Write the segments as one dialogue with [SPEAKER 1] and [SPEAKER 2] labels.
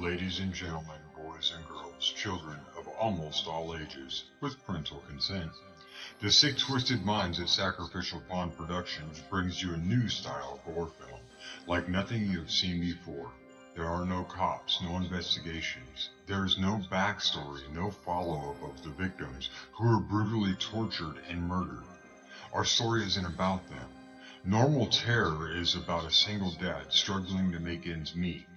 [SPEAKER 1] Ladies and gentlemen, boys and girls, children of almost all ages, with parental consent, the Sick Twisted Minds at Sacrificial Pawn Productions brings you a new style horror film, like nothing you have seen before. There are no cops, no investigations. There is no backstory, no follow-up of the victims who were brutally tortured and murdered. Our story isn't about them. Normal Terror is about a single dad struggling to make ends meet.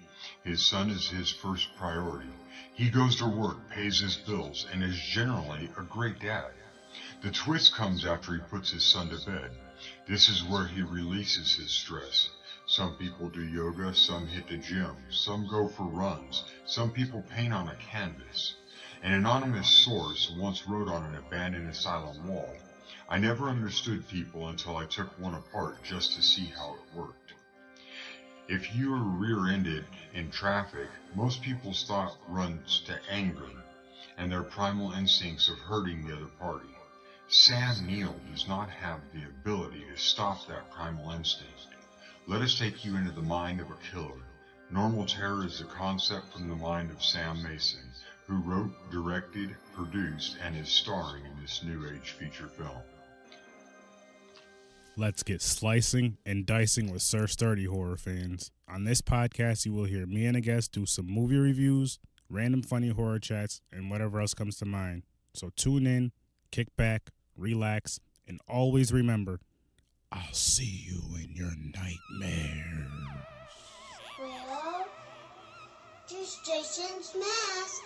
[SPEAKER 1] His son is his first priority. He goes to work, pays his bills, and is generally a great dad. The twist comes after he puts his son to bed. This is where he releases his stress. Some people do yoga, some hit the gym, some go for runs, some people paint on a canvas. An anonymous source once wrote on an abandoned asylum wall, "I never understood people until I took one apart just to see how it worked." If you are rear-ended in traffic, most people's thought runs to anger and their primal instincts of hurting the other party. Sam Neill does not have the ability to stop that primal instinct. Let us take you into the mind of a killer. Normal Terror is a concept from the mind of Sam Mason, who wrote, directed, produced, and is starring in this new age feature film.
[SPEAKER 2] Let's get slicing and dicing with Sir Sturdy horror fans. On this podcast, you will hear me and a guest do some movie reviews, random funny horror chats, and whatever else comes to mind. So tune in, kick back, relax, and always remember, I'll see you in your nightmares.
[SPEAKER 3] Well, there's Jason's mask.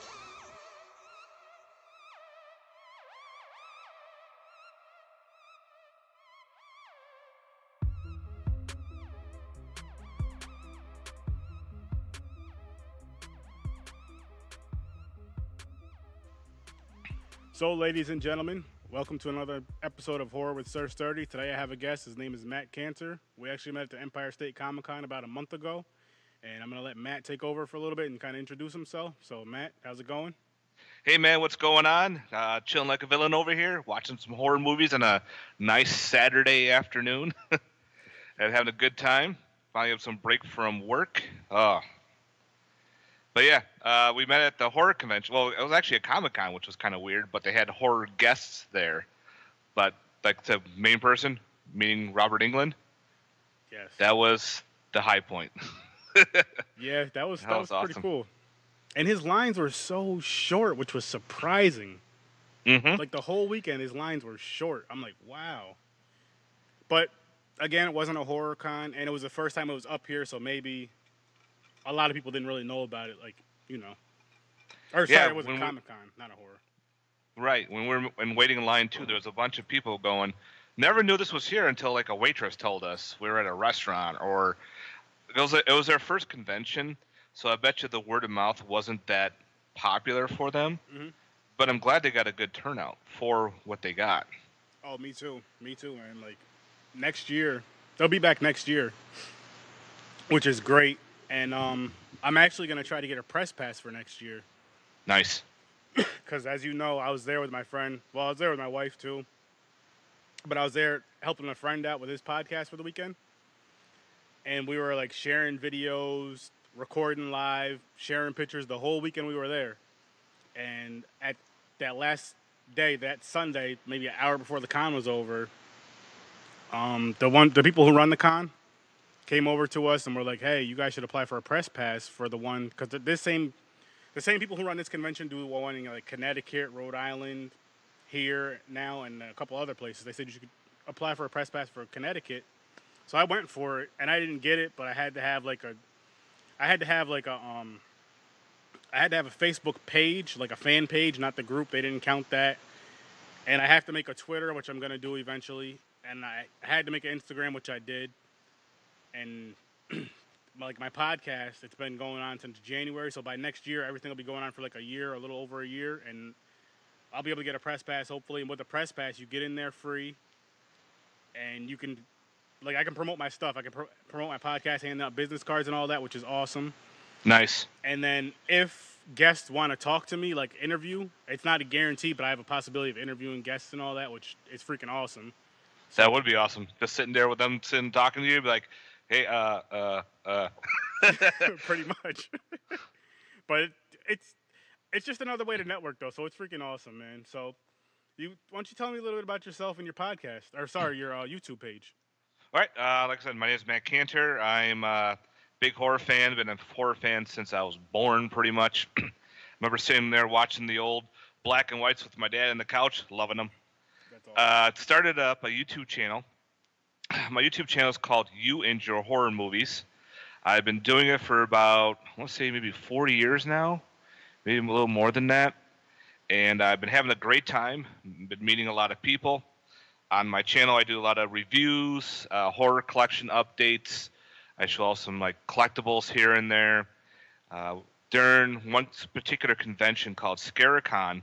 [SPEAKER 2] So, ladies and gentlemen, welcome to another episode of Horror with Sir Sturdy. Today I have a guest. His name is Mack Kanter. We actually met at the Empire State Comic Con about a month ago, and I'm going to let Matt take over for a little bit and kind of introduce himself. So, Matt, how's it going?
[SPEAKER 4] Hey, man, what's going on? Chilling like a villain over here, watching some horror movies on a nice Saturday afternoon and having a good time. Finally have some break from work. But yeah, we met at the horror convention. Well, it was actually a Comic-Con, which was kind of weird, but they had horror guests there. But like the main person, meaning Robert Englund,
[SPEAKER 2] Yes.
[SPEAKER 4] that was the high point.
[SPEAKER 2] Yeah, that was
[SPEAKER 4] was
[SPEAKER 2] pretty
[SPEAKER 4] awesome.
[SPEAKER 2] cool. And his lines were so short, which was surprising.
[SPEAKER 4] Mm-hmm.
[SPEAKER 2] Like the whole weekend, his lines were short. I'm like, wow. But again, it wasn't a horror con, and it was the first time it was up here, so maybe a lot of people didn't really know about it, like, you know. Or sorry,
[SPEAKER 4] Yeah,
[SPEAKER 2] it was a
[SPEAKER 4] when
[SPEAKER 2] Comic-Con, not a horror.
[SPEAKER 4] Right. When we were in waiting in line too, there was a bunch of people going, never knew this was here until like a waitress told us we were at a restaurant, or it was their first convention. So I bet you the word of mouth wasn't that popular for them.
[SPEAKER 2] Mm-hmm.
[SPEAKER 4] But I'm glad they got a good turnout for what they got.
[SPEAKER 2] Oh, me too, man. Like, next year, they'll be back next year, which is great. And I'm actually going to try to get a press pass for next year.
[SPEAKER 4] Nice.
[SPEAKER 2] Because as you know, I was there with my friend. Well, I was there with my wife too. But I was there helping a friend out with his podcast for the weekend. And we were like sharing videos, recording live, sharing pictures the whole weekend we were there. And at that last day, that Sunday, maybe an hour before the con was over, the people who run the con came over to us and were like, "Hey, you guys should apply for a press pass for the one," because the same people who run this convention do one in like Connecticut, Rhode Island, here now, and a couple other places. They said you should apply for a press pass for Connecticut. So I went for it, and I didn't get it, but I had to have a Facebook page, like a fan page, not the group. They didn't count that. And I have to make a Twitter, which I'm gonna do eventually, and I had to make an Instagram, which I did. And like my podcast, it's been going on since January, so by next year, everything will be going on for like a year, a little over a year, and I'll be able to get a press pass, hopefully. And with the press pass, you get in there free, and you can, like, I can promote my stuff. I can promote my podcast, handing out business cards and all that, which is awesome.
[SPEAKER 4] Nice.
[SPEAKER 2] And then if guests want to talk to me, like interview, it's not a guarantee, but I have a possibility of interviewing guests and all that, which is freaking awesome.
[SPEAKER 4] That would be awesome. Just sitting there with them, talking to you, be like, hey,
[SPEAKER 2] Pretty much. But it's just another way to network, though. So it's freaking awesome, man. So why don't you tell me a little bit about yourself and your podcast, or sorry, your YouTube page?
[SPEAKER 4] All right. Like I said, my name is Mack Kanter. I'm a big horror fan. Been a horror fan since I was born, pretty much. Remember sitting there watching the old black and whites with my dad on the couch, loving them.
[SPEAKER 2] That's awesome.
[SPEAKER 4] Started up a YouTube channel. My YouTube channel is called You and Your Horror Movies. I've been doing it for about, I want to say maybe 40 years now, maybe a little more than that. And I've been having a great time. Been meeting a lot of people. On my channel, I do a lot of reviews, horror collection updates. I show off some like collectibles here and there. During one particular convention called SACRIFICIal,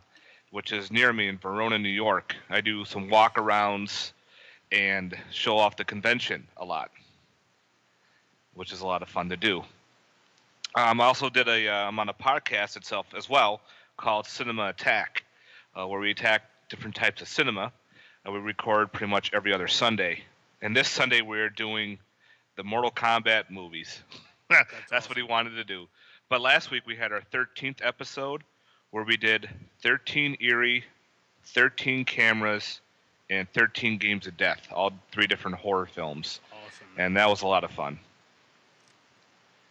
[SPEAKER 4] which is near me in Verona, New York, I do some walkarounds and show off the convention a lot, which is a lot of fun to do. I also I'm on a podcast itself as well called Cinema Attack, where we attack different types of cinema. We record pretty much every other Sunday. And this Sunday we're doing the Mortal Kombat movies. That's
[SPEAKER 2] awesome.
[SPEAKER 4] what he wanted to do. But last week we had our 13th episode where we did 13 eerie, 13 cameras, and 13 games of death, all 3 different horror films.
[SPEAKER 2] Awesome.
[SPEAKER 4] And that was a lot of fun.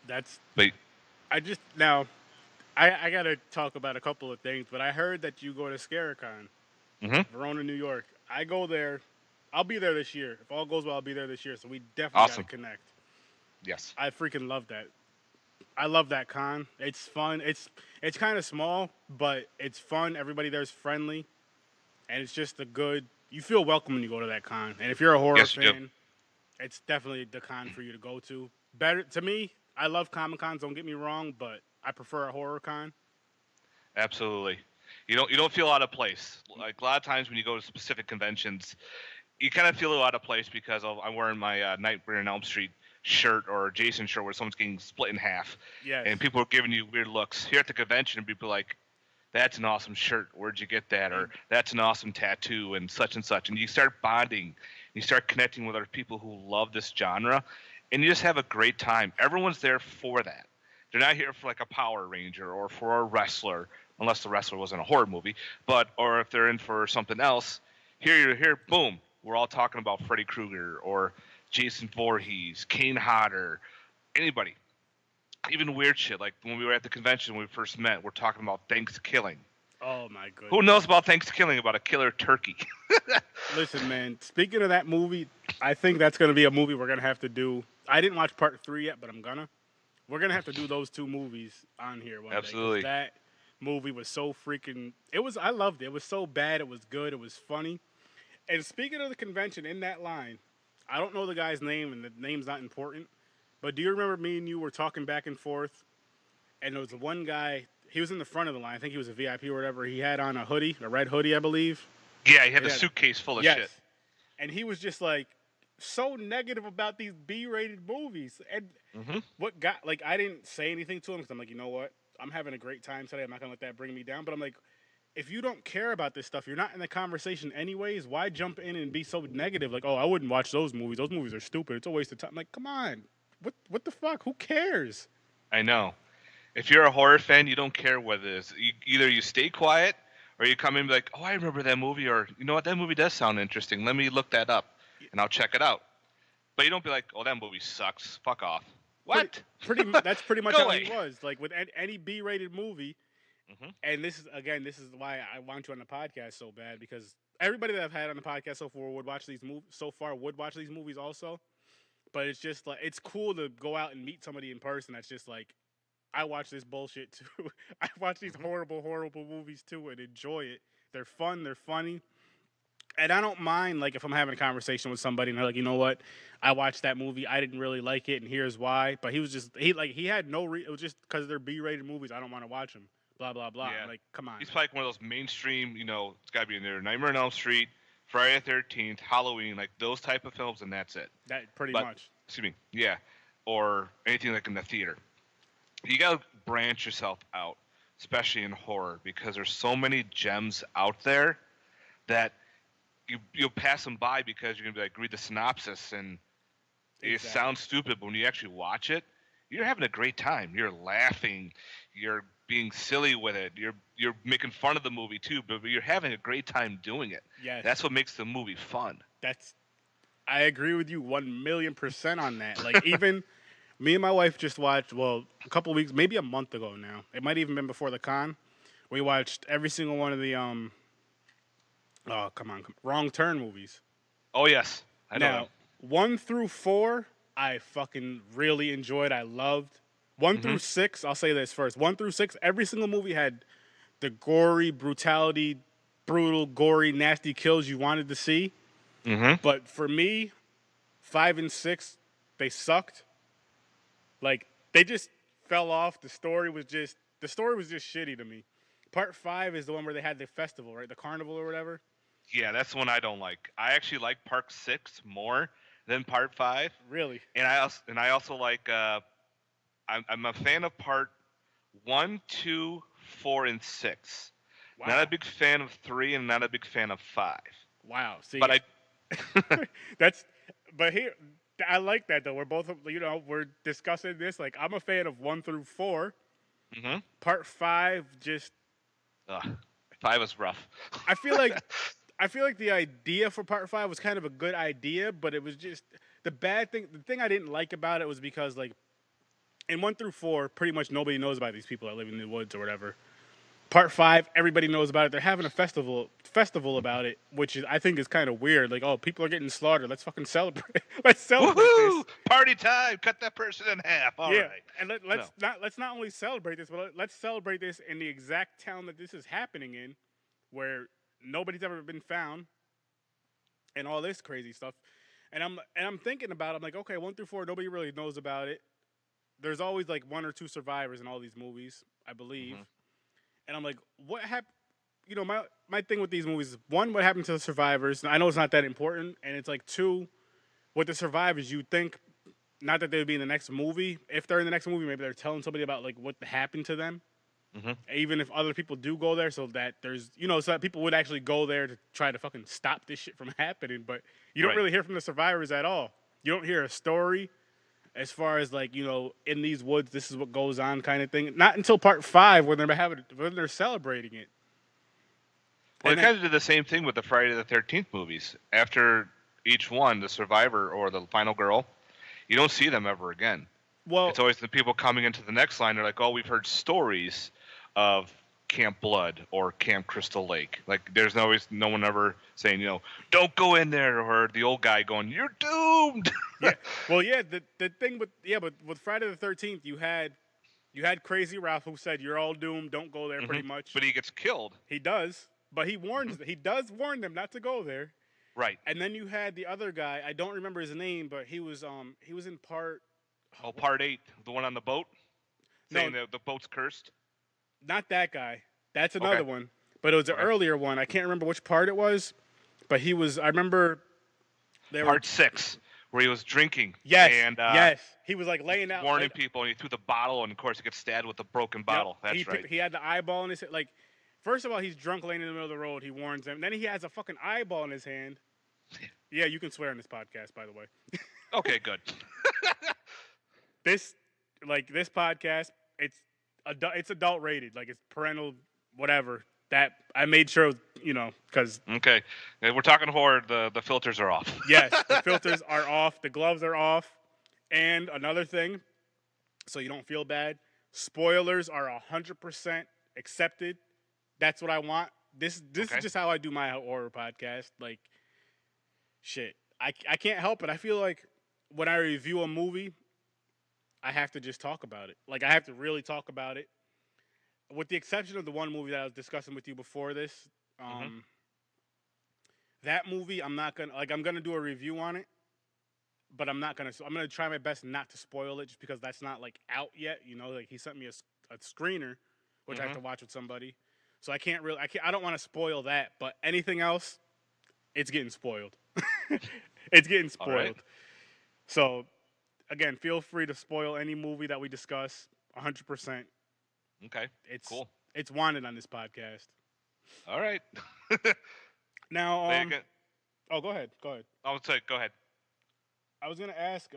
[SPEAKER 2] But I got to talk about a couple of things, but I heard that you go to SACRIFICIal, Verona, New York. I go there. I'll be there this year. If all goes well, I'll be there this year. So we definitely got to connect.
[SPEAKER 4] Yes.
[SPEAKER 2] I freaking love that. I love that con. It's fun. It's kind of small, but it's fun. Everybody there's friendly, and it's just you feel welcome when you go to that con. And if you're a horror fan, it's definitely the con for you to go to. Better to me. I love Comic Cons. Don't get me wrong, but I prefer a horror con.
[SPEAKER 4] Absolutely. You don't feel out of place. Like a lot of times when you go to specific conventions, you kind of feel out of place because I'm wearing my Nightmare on Elm Street shirt or Jason shirt where someone's getting split in half.
[SPEAKER 2] Yes.
[SPEAKER 4] And people are giving you weird looks. Here at the convention, and people are like, that's an awesome shirt. Where'd you get that? Or that's an awesome tattoo and such. And you start bonding. You start connecting with other people who love this genre. And you just have a great time. Everyone's there for that. They're not here for like a Power Ranger or for a wrestler, unless the wrestler wasn't a horror movie. Or if they're in for something else, here, boom, we're all talking about Freddy Krueger or Jason Voorhees, Kane Hodder, anybody. Even weird shit, like when we were at the convention when we first met, we're talking about Thanksgiving.
[SPEAKER 2] Oh, my goodness.
[SPEAKER 4] Who knows about Thanksgiving, about a killer turkey?
[SPEAKER 2] Listen, man, speaking of that movie, I think that's going to be a movie we're going to have to do. I didn't watch part 3 yet, but I'm going to. We're going to have to do those 2 movies on here one
[SPEAKER 4] Absolutely.
[SPEAKER 2] day. That movie was so freaking... I loved it. It was so bad. It was good. It was funny. And speaking of the convention, in that line, I don't know the guy's name, and the name's not important, but do you remember me and you were talking back and forth, and there was one guy, he was in the front of the line, I think he was a VIP or whatever, he had on a red hoodie, I believe.
[SPEAKER 4] Yeah, he had a suitcase full of shit.
[SPEAKER 2] And he was just like, so negative about these B-rated movies. And what got, like, I didn't say anything to him, because I'm like, you know what, I'm having a great time today, I'm not going to let that bring me down, but I'm like, if you don't care about this stuff, you're not in the conversation anyways, why jump in and be so negative? Like, oh, I wouldn't watch those movies. Those movies are stupid. It's a waste of time. I'm like, come on. What the fuck? Who cares?
[SPEAKER 4] I know. If you're a horror fan, you don't care what it is. Either you stay quiet or you come in and be like, oh, I remember that movie, or, you know what, that movie does sound interesting. Let me look that up, and I'll check it out. But you don't be like, oh, that movie sucks. Fuck off. What?
[SPEAKER 2] That's pretty much how he was. Like, with any B-rated movie, and this is why I want you on the podcast so bad, because everybody that I've had on the podcast so far would watch these movies also. But it's just like, it's cool to go out and meet somebody in person that's just like, I watch this bullshit too. I watch these horrible movies too and enjoy it. They're fun, they're funny. And I don't mind, like, if I'm having a conversation with somebody and they're like, you know what, I watched that movie, I didn't really like it, and here's why. But he had no it was just because they're B-rated movies, I don't want to watch them. Blah, blah, blah.
[SPEAKER 4] Yeah.
[SPEAKER 2] Like, come on.
[SPEAKER 4] He's probably one of those mainstream, it's got to be in there. Nightmare on Elm Street, Friday the 13th, Halloween, like those type of films, and that's it.
[SPEAKER 2] That pretty much.
[SPEAKER 4] Excuse me. Yeah. Or anything like in the theater. You got to branch yourself out, especially in horror, because there's so many gems out there that you'll pass them by because you're going to be like, read the synopsis, and it sounds stupid, but when you actually watch it, you're having a great time. You're laughing, you're being silly with it, you're making fun of the movie too, but you're having a great time doing it.
[SPEAKER 2] Yes.
[SPEAKER 4] That's what makes the movie fun.
[SPEAKER 2] I agree with you 1,000,000% on that. Like, even me and my wife just watched, well, a couple weeks, maybe a month ago now. It might even been before the con. We watched every single one of the oh, come on, Wrong Turn movies.
[SPEAKER 4] Oh yes, I know.
[SPEAKER 2] Now, 1 through 4, I fucking really enjoyed. I loved 1 through 6. I'll say this first: 1 through 6, every single movie had the gory, brutal, gory, nasty kills you wanted to see.
[SPEAKER 4] Mm-hmm.
[SPEAKER 2] But for me, 5 and 6, they sucked. Like, they just fell off. The story was just shitty to me. Part 5 is the one where they had the festival, right? The Carnival or whatever.
[SPEAKER 4] Yeah, that's the one I don't like. I actually like Part 6 more than Part 5.
[SPEAKER 2] Really?
[SPEAKER 4] And I also like. I'm a fan of Part 1, 2, 4, and 6.
[SPEAKER 2] Wow.
[SPEAKER 4] Not a big fan of 3, and not a big fan of 5.
[SPEAKER 2] Wow. See,
[SPEAKER 4] But
[SPEAKER 2] but here, I like that though. We're both, we're discussing this. Like, I'm a fan of 1 through 4.
[SPEAKER 4] Mm-hmm.
[SPEAKER 2] Part 5 just.
[SPEAKER 4] 5 is rough.
[SPEAKER 2] I feel like the idea for Part 5 was kind of a good idea, but it was just the bad thing. The thing I didn't like about it was because, like, in 1 through 4, pretty much nobody knows about these people that live in the woods or whatever. Part 5, everybody knows about it. They're having a festival about it, which I think is kind of weird. Like, oh, people are getting slaughtered. Let's fucking celebrate. Let's celebrate
[SPEAKER 4] Woohoo!
[SPEAKER 2] this.
[SPEAKER 4] Party time! Cut that person in half. All right.
[SPEAKER 2] And let's not only celebrate this, but let's celebrate this in the exact town that this is happening in, where nobody's ever been found, and all this crazy stuff. And I'm thinking about it. I'm like, okay, 1 through 4, nobody really knows about it. There's always like 1 or 2 survivors in all these movies, I believe. Mm-hmm. And I'm like, what happened? My thing with these movies is, 1, what happened to the survivors? And I know it's not that important. And it's like, 2, with the survivors, you think not that they would be in the next movie. If they're in the next movie, maybe they're telling somebody about like what happened to them. Mm-hmm. Even if other people do go there, so that there's, so that people would actually go there to try to fucking stop this shit from happening. But you don't really hear from the survivors at all. You don't hear a story as far as, like, in these woods, this is what goes on kind of thing. Not until Part 5 when they're celebrating it.
[SPEAKER 4] Well, they kind of did the same thing with the Friday the 13th movies. After each one, the survivor or the final girl, you don't see them ever again. Well, it's always the people coming into the next line. They're like, oh, we've heard stories of Camp Blood or Camp Crystal Lake. Like, there's always no one ever saying, don't go in there, or the old guy going, you're doomed.
[SPEAKER 2] Yeah. Well, yeah. The thing but with Friday the 13th, you had Crazy Ralph, who said you're all doomed, don't go there. Mm-hmm. Pretty much.
[SPEAKER 4] But he gets killed.
[SPEAKER 2] He does, but he warns. He does warn them not to go there.
[SPEAKER 4] Right.
[SPEAKER 2] And then you had the other guy. I don't remember his name, but he was in Part.
[SPEAKER 4] Part 8, the one on the boat, saying the boat's cursed.
[SPEAKER 2] Not that guy. That's another one. But it was an earlier one. I can't remember which part it was. But he was. I remember.
[SPEAKER 4] Part 6, where he was drinking.
[SPEAKER 2] Yes.
[SPEAKER 4] And
[SPEAKER 2] yes. He was like laying out,
[SPEAKER 4] warning people, and he threw the bottle, and of course he gets stabbed with a broken bottle. Yep. That's right.
[SPEAKER 2] He had the eyeball in his head. Like, first of all, he's drunk, laying in the middle of the road. He warns them. Then he has a fucking eyeball in his hand. Yeah, you can swear on this podcast, by the way.
[SPEAKER 4] Okay, good.
[SPEAKER 2] This podcast, it's adult rated, like it's parental, whatever. That I made sure, because.
[SPEAKER 4] Okay, we're talking horror. The filters are off.
[SPEAKER 2] Yes, the filters are off. The gloves are off. And another thing, so you don't feel bad, spoilers are 100% accepted. That's what I want. This is just how I do my horror podcast. Like, shit, I can't help it. I feel like when I review a movie, I have to just talk about it. Like, I have to really talk about it. With the exception of the one movie that I was discussing with you before this, that movie, I'm going to do a review on it, but I'm going to try my best not to spoil it just because that's not, like, out yet. Like, he sent me a screener, which I have to watch with somebody. So I don't want to spoil that, but anything else, it's getting spoiled. It's getting spoiled. Right. So, again, feel free to spoil any movie that we discuss, 100%.
[SPEAKER 4] Okay, cool.
[SPEAKER 2] It's wanted on this podcast.
[SPEAKER 4] All right.
[SPEAKER 2] Now, go ahead.
[SPEAKER 4] I would say, go ahead.
[SPEAKER 2] I was going to ask,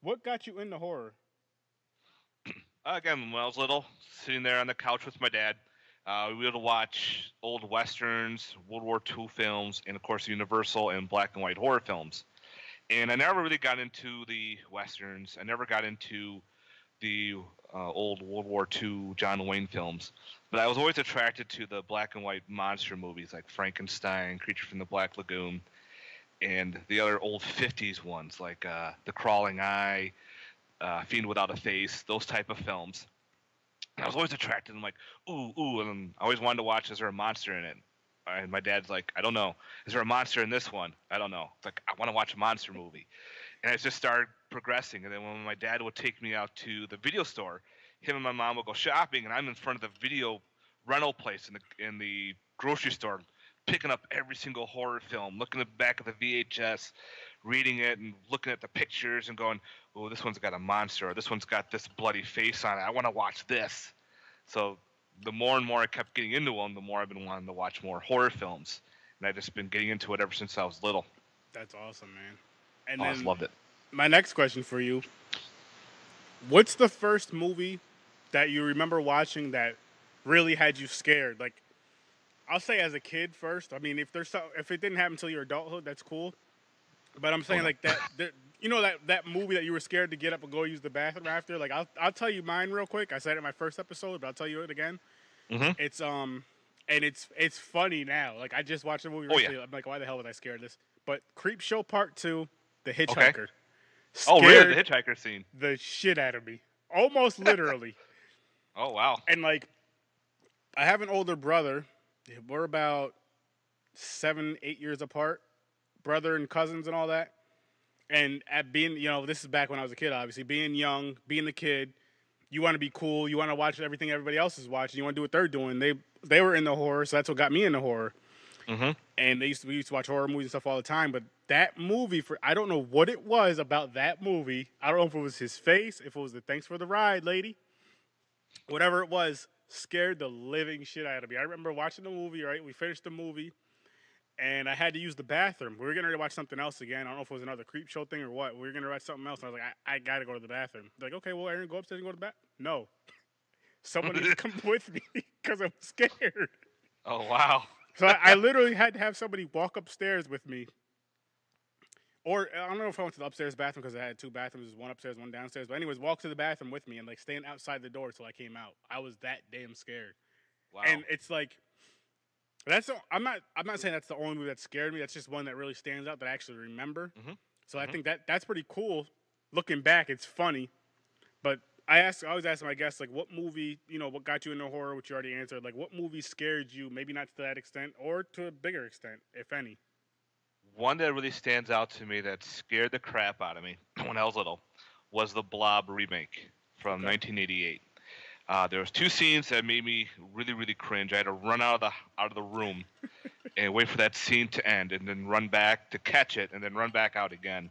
[SPEAKER 2] what got you into horror?
[SPEAKER 4] Again, when I was little, sitting there on the couch with my dad, we would watch old westerns, World War II films, and of course Universal and black and white horror films. And I never really got into the westerns. I never got into the old World War II John Wayne films, but I was always attracted to the black and white monster movies like Frankenstein, Creature from the Black Lagoon, and the other old '50s ones like The Crawling Eye, Fiend Without a Face, those type of films. And I was always attracted. I'm like, ooh, ooh, and I always wanted to watch. Is there a monster in it? And my dad's like, I don't know. Is there a monster in this one? I don't know. It's like, I want to watch a monster movie. And I just started progressing. And then when my dad would take me out to the video store, him and my mom would go shopping, and I'm in front of the video rental place in the grocery store, picking up every single horror film, looking at the back of the VHS, reading it, and looking at the pictures and going, oh, this one's got a monster, or this one's got this bloody face on it. I want to watch this. So the more and more I kept getting into them, the more I've been wanting to watch more horror films. And I've just been getting into it ever since I was little.
[SPEAKER 2] That's awesome, man. And
[SPEAKER 4] I just loved it.
[SPEAKER 2] My next question for you: what's the first movie that you remember watching that really had you scared? Like, I'll say as a kid first. I mean, if it didn't happen until your adulthood, that's cool. But I'm saying like that, you know that movie that you were scared to get up and go use the bathroom after. Like I'll tell you mine real quick. I said it in my first episode, but I'll tell you it again.
[SPEAKER 4] Mm-hmm.
[SPEAKER 2] It's and it's funny now. Like I just watched the movie recently. I'm like, why the hell was I scared of this? But Creep Show Part 2, The Hitchhiker.
[SPEAKER 4] Okay. Oh, really? The Hitchhiker scene.
[SPEAKER 2] The shit out of me. Almost literally.
[SPEAKER 4] Oh, wow.
[SPEAKER 2] And like, I have an older brother. We're about 7-8 years apart. Brother and cousins and all that. And at being, this is back when I was a kid, obviously. Being young, being the kid, you want to be cool. You want to watch everything everybody else is watching. You want to do what they're doing. They were into horror, so that's what got me into horror.
[SPEAKER 4] Mm-hmm.
[SPEAKER 2] And we used to watch horror movies and stuff all the time. But that movie, I don't know what it was about that movie. I don't know if it was his face, if it was the thanks for the ride, lady. Whatever it was, scared the living shit out of me. I remember watching the movie, right? We finished the movie, and I had to use the bathroom. We were going to watch something else again. I don't know if it was another Creep Show thing or what. We were going to watch something else, and I was like, I got to go to the bathroom. They're like, okay, well, Aaron, go upstairs and go to the bathroom. No. Someone needs to come with me because I'm scared.
[SPEAKER 4] Oh, wow.
[SPEAKER 2] So I literally had to have somebody walk upstairs with me. Or I don't know if I went to the upstairs bathroom because I had two bathrooms. There's one upstairs, one downstairs. But anyways, walk to the bathroom with me and like stand outside the door till I came out. I was that damn scared.
[SPEAKER 4] Wow.
[SPEAKER 2] And it's like I'm not saying that's the only movie that scared me. That's just one that really stands out that I actually remember.
[SPEAKER 4] Mm-hmm.
[SPEAKER 2] So I think that's pretty cool. Looking back, it's funny. But I always ask my guests, like, what movie, what got you into horror, which you already answered. Like, what movie scared you, maybe not to that extent, or to a bigger extent, if any?
[SPEAKER 4] One that really stands out to me that scared the crap out of me when I was little was the Blob remake from 1988. There was two scenes that made me really, really cringe. I had to run out of the room and wait for that scene to end, and then run back to catch it, and then run back out again.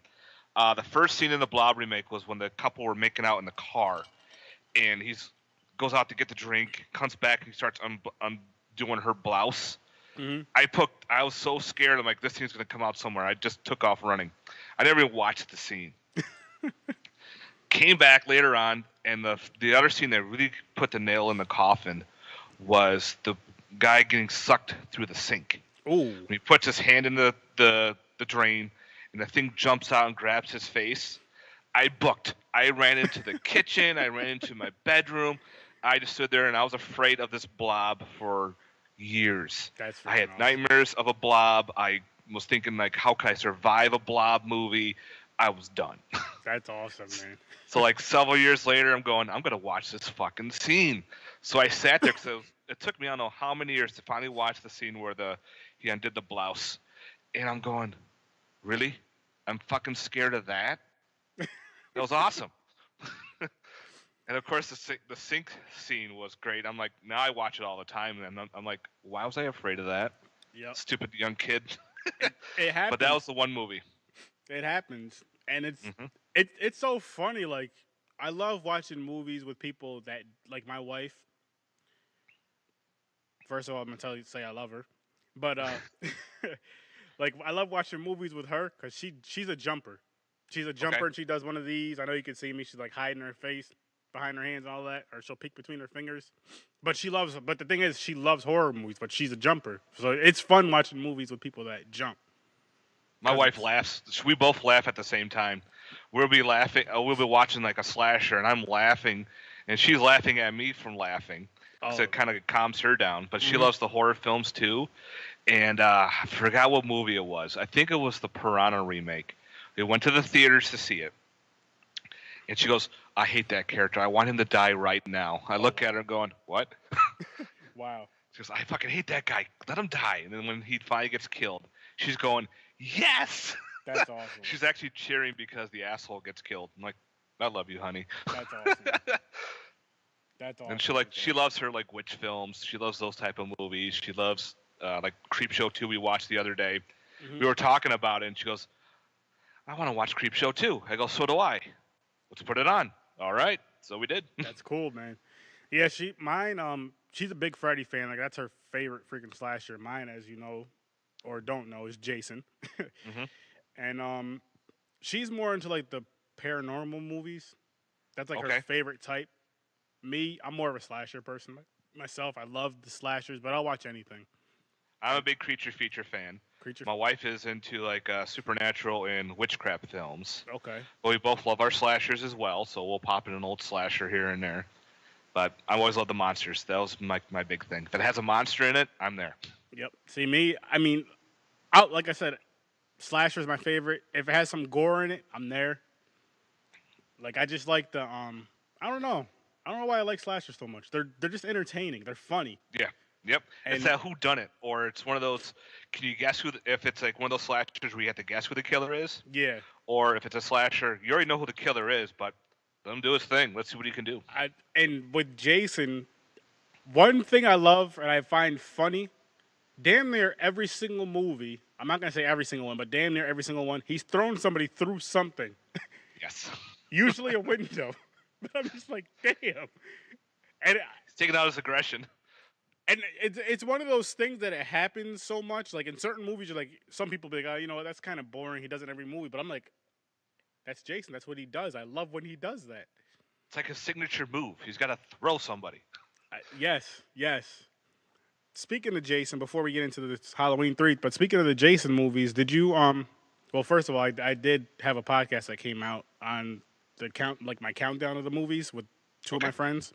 [SPEAKER 4] The first scene in the Blob remake was when the couple were making out in the car, and goes out to get the drink, comes back, and he starts undoing her blouse.
[SPEAKER 2] Mm-hmm.
[SPEAKER 4] I was so scared. I'm like, this scene's gonna come out somewhere. I just took off running. I never even watched the scene. Came back later on, and the other scene that really put the nail in the coffin was the guy getting sucked through the sink.
[SPEAKER 2] Ooh.
[SPEAKER 4] When he puts his hand in the drain, and the thing jumps out and grabs his face. I booked. I ran into the kitchen. I ran into my bedroom. I just stood there, and I was afraid of this blob for years. I had nightmares of a blob. I was thinking, like, how could I survive a blob movie? I was done.
[SPEAKER 2] That's awesome, man.
[SPEAKER 4] So, like, several years later, I'm going to watch this fucking scene. So I sat there, because it took me, I don't know how many years to finally watch the scene where he undid the blouse. And I'm going, really? I'm fucking scared of that? That was awesome. And of course, the sink scene was great. I'm like, now I watch it all the time, and I'm like, why was I afraid of that?
[SPEAKER 2] Yep.
[SPEAKER 4] Stupid young kid.
[SPEAKER 2] It happens.
[SPEAKER 4] But that was the one movie.
[SPEAKER 2] It happens, and it's so funny. Like, I love watching movies with people that, like my wife. First of all, I'm gonna say I love her, but like, I love watching movies with her because she's a jumper. She's a jumper, and she does one of these. I know you can see me. She's like hiding her face behind her hands and all that, or she'll peek between her fingers. But the thing is, she loves horror movies, but she's a jumper. So it's fun watching movies with people that jump.
[SPEAKER 4] My wife laughs. We both laugh at the same time. We'll be laughing. We'll be watching like a slasher, and I'm laughing, and she's laughing at me from laughing. So it kind of calms her down. But she loves the horror films too. And I forgot what movie it was. I think it was the Piranha remake. We went to the theaters to see it. And she goes, I hate that character. I want him to die right now. I look at her going, what?
[SPEAKER 2] Wow.
[SPEAKER 4] She goes, I fucking hate that guy. Let him die. And then when he finally gets killed, she's going, yes!
[SPEAKER 2] That's awesome.
[SPEAKER 4] She's actually cheering because the asshole gets killed. I'm like, I love you, honey.
[SPEAKER 2] That's awesome. That's awesome.
[SPEAKER 4] And she loves her like witch films. She loves those type of movies. She loves like Creepshow 2 we watched the other day. We were talking about it, and she goes, I want to watch Creepshow 2. I go, so do I. Let's put it on. All right. So we did.
[SPEAKER 2] That's cool, man. Yeah, she's a big Freddy fan. Like, that's her favorite freaking slasher. Mine, as you know, or don't know, is Jason. And she's more into like the paranormal movies. That's like her favorite type. Me, I'm more of a slasher person myself. I love the slashers, but I'll watch anything.
[SPEAKER 4] I'm a big creature feature fan. My wife is into like supernatural and witchcraft films.
[SPEAKER 2] Okay.
[SPEAKER 4] But we both love our slashers as well, so we'll pop in an old slasher here and there. But I always love the monsters. That was my big thing. If it has a monster in it, I'm there.
[SPEAKER 2] Yep. See, me, I mean, like I said, slasher is my favorite. If it has some gore in it, I'm there. Like, I just like the I don't know why I like slashers so much. They're just entertaining. They're funny.
[SPEAKER 4] Yeah. Yep. And it's that whodunit, or it's one of those. Can you guess if it's like one of those slashers where you have to guess who the killer is?
[SPEAKER 2] Yeah.
[SPEAKER 4] Or if it's a slasher, you already know who the killer is, but let him do his thing. Let's see what he can do.
[SPEAKER 2] And with Jason, one thing I love and I find funny, damn near every single movie. I'm not gonna say every single one, but damn near every single one, he's thrown somebody through something.
[SPEAKER 4] Yes.
[SPEAKER 2] Usually a window. But I'm just like, damn. And
[SPEAKER 4] he's taking out his aggression.
[SPEAKER 2] And it's one of those things that it happens so much. Like in certain movies, you're like, some people be like, oh, you know what, that's kind of boring. He does it every movie. But I'm like, that's Jason. That's what he does. I love when he does that.
[SPEAKER 4] It's like a signature move. He's got to throw somebody.
[SPEAKER 2] Yes. Speaking of Jason, before we get into this Halloween 3, but speaking of the Jason movies, did you well, first of all, I did have a podcast that came out on the my countdown of the movies with two of my friends.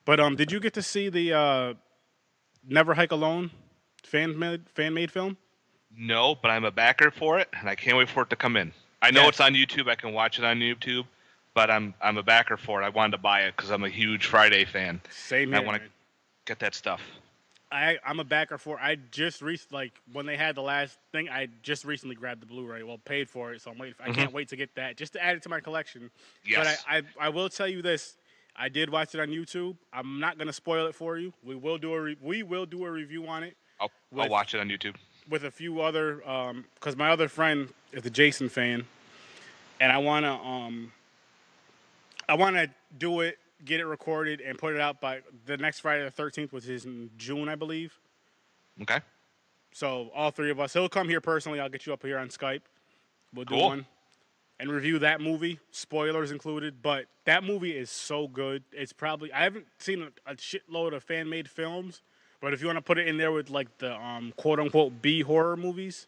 [SPEAKER 2] But did you get to see the Never Hike Alone fan-made film?
[SPEAKER 4] No, but I'm a backer for it, and I can't wait for it to come in. I know it's on YouTube. I can watch it on YouTube, but I'm a backer for it. I wanted to buy it because I'm a huge Friday fan.
[SPEAKER 2] Same here,
[SPEAKER 4] I want to get that stuff.
[SPEAKER 2] I'm a backer for it. I just when they had the last thing, I just recently grabbed the Blu-ray. Well, paid for it, so I'm waiting. I can't wait to get that just to add it to my collection.
[SPEAKER 4] Yes.
[SPEAKER 2] But I will tell you this. I did watch it on YouTube. I'm not gonna spoil it for you. We will do a review on it.
[SPEAKER 4] I'll watch it on YouTube
[SPEAKER 2] with a few other because my other friend is a Jason fan, and I wanna do it, get it recorded, and put it out by the next Friday the 13th, which is in June, I believe.
[SPEAKER 4] Okay.
[SPEAKER 2] So all three of us. He'll come here personally. I'll get you up here on Skype. We'll do one. And review that movie, spoilers included. But that movie is so good. It's probably, I haven't seen a shitload of fan-made films, but if you want to put it in there with like the quote-unquote B horror movies,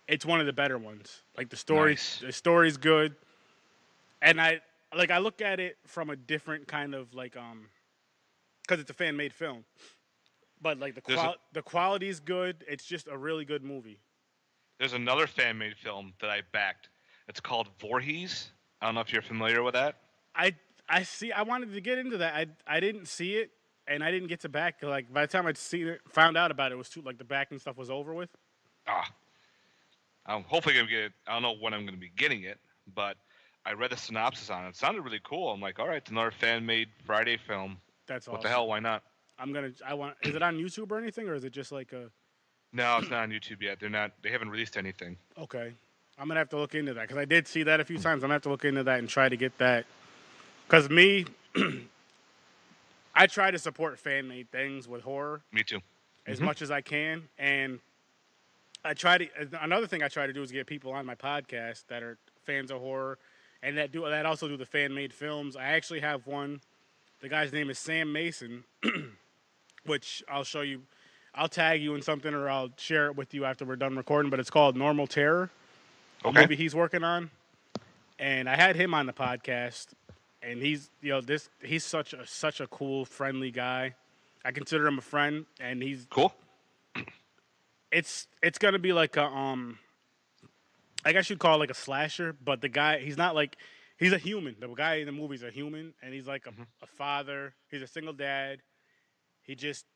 [SPEAKER 2] it's one of the better ones. Like the story's good, and I look at it from a different kind of like because it's a fan-made film, but like the quality's good. It's just a really good movie.
[SPEAKER 4] There's another fan-made film that I backed. It's called Voorhees. I don't know if you're familiar with that.
[SPEAKER 2] I see. I wanted to get into that. I didn't see it, and I didn't get to back. Like by the time I'd seen it, found out about it, was too like the backing stuff was over with.
[SPEAKER 4] I'm hopefully gonna get it. I don't know when I'm gonna be getting it, but I read the synopsis on it. It sounded really cool. I'm like, all right, it's another fan-made Friday film.
[SPEAKER 2] That's awesome.
[SPEAKER 4] What the hell? Why not?
[SPEAKER 2] Is it on YouTube or anything, or is it just like a?
[SPEAKER 4] No, it's not on YouTube yet. They haven't released anything.
[SPEAKER 2] Okay. I'm going to have to look into that because I did see that a few times. I'm going to have to look into that and try to get that. Because me, I try to support fan-made things with horror.
[SPEAKER 4] Me too.
[SPEAKER 2] As much as I can. And another thing I try to do is get people on my podcast that are fans of horror and that also do the fan-made films. I actually have one. The guy's name is Sam Mason, which I'll show you. I'll tag you in something, or I'll share it with you after we're done recording. But it's called Normal Terror, a
[SPEAKER 4] Okay.
[SPEAKER 2] movie he's working on. And I had him on the podcast, and he's such a cool, friendly guy. I consider him a friend, and
[SPEAKER 4] Cool.
[SPEAKER 2] it's gonna be like a I guess you'd call it like a slasher, but the guy he's not like he's a human. The guy in the movie is a human, and he's like a father. He's a single dad. He just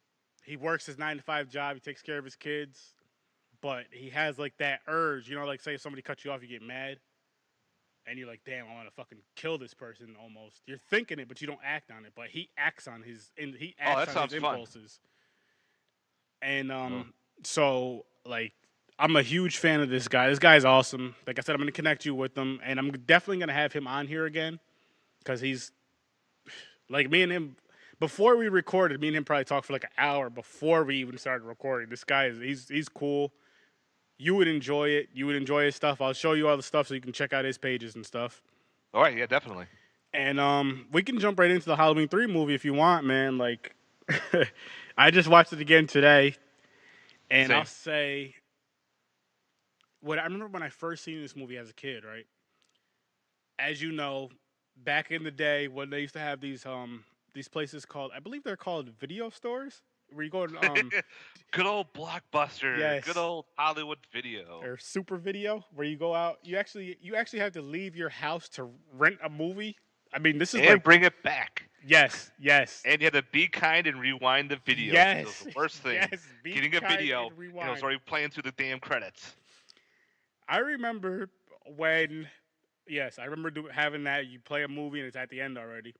[SPEAKER 2] he works his 9 to 5 job. He takes care of his kids, but he has like that urge, like say if somebody cuts you off, you get mad. And you're like, damn, I want to fucking kill this person almost. You're thinking it, but you don't act on it. But he acts on his impulses. And so like I'm a huge fan of this guy. This guy's awesome. Like I said, I'm gonna connect you with him, and I'm definitely gonna have him on here again because he's like me and him. Before we recorded, me and him probably talked for like an hour before we even started recording. This guy he's cool. You would enjoy it. You would enjoy his stuff. I'll show you all the stuff so you can check out his pages and stuff.
[SPEAKER 4] All right, yeah, definitely.
[SPEAKER 2] And we can jump right into the Halloween 3 movie if you want, man. Like, I just watched it again today, and
[SPEAKER 4] Same.
[SPEAKER 2] I'll say, I remember when I first seen this movie as a kid, right? As you know, back in the day when they used to have these places called, I believe they're called video stores, where you go and
[SPEAKER 4] Good old Blockbuster.
[SPEAKER 2] Yes.
[SPEAKER 4] Good old Hollywood Video.
[SPEAKER 2] or Super Video, where you go out. You actually have to leave your house to rent a movie. I mean, this is
[SPEAKER 4] And
[SPEAKER 2] like
[SPEAKER 4] bring it back.
[SPEAKER 2] yes.
[SPEAKER 4] And you had to be kind and rewind the video.
[SPEAKER 2] Yes.
[SPEAKER 4] It was the worst thing.
[SPEAKER 2] Yes, be
[SPEAKER 4] Getting a
[SPEAKER 2] kind
[SPEAKER 4] video,
[SPEAKER 2] and
[SPEAKER 4] and it was
[SPEAKER 2] rewind.
[SPEAKER 4] already playing through the damn credits.
[SPEAKER 2] I remember when, I remember having that. You play a movie and it's at the end already.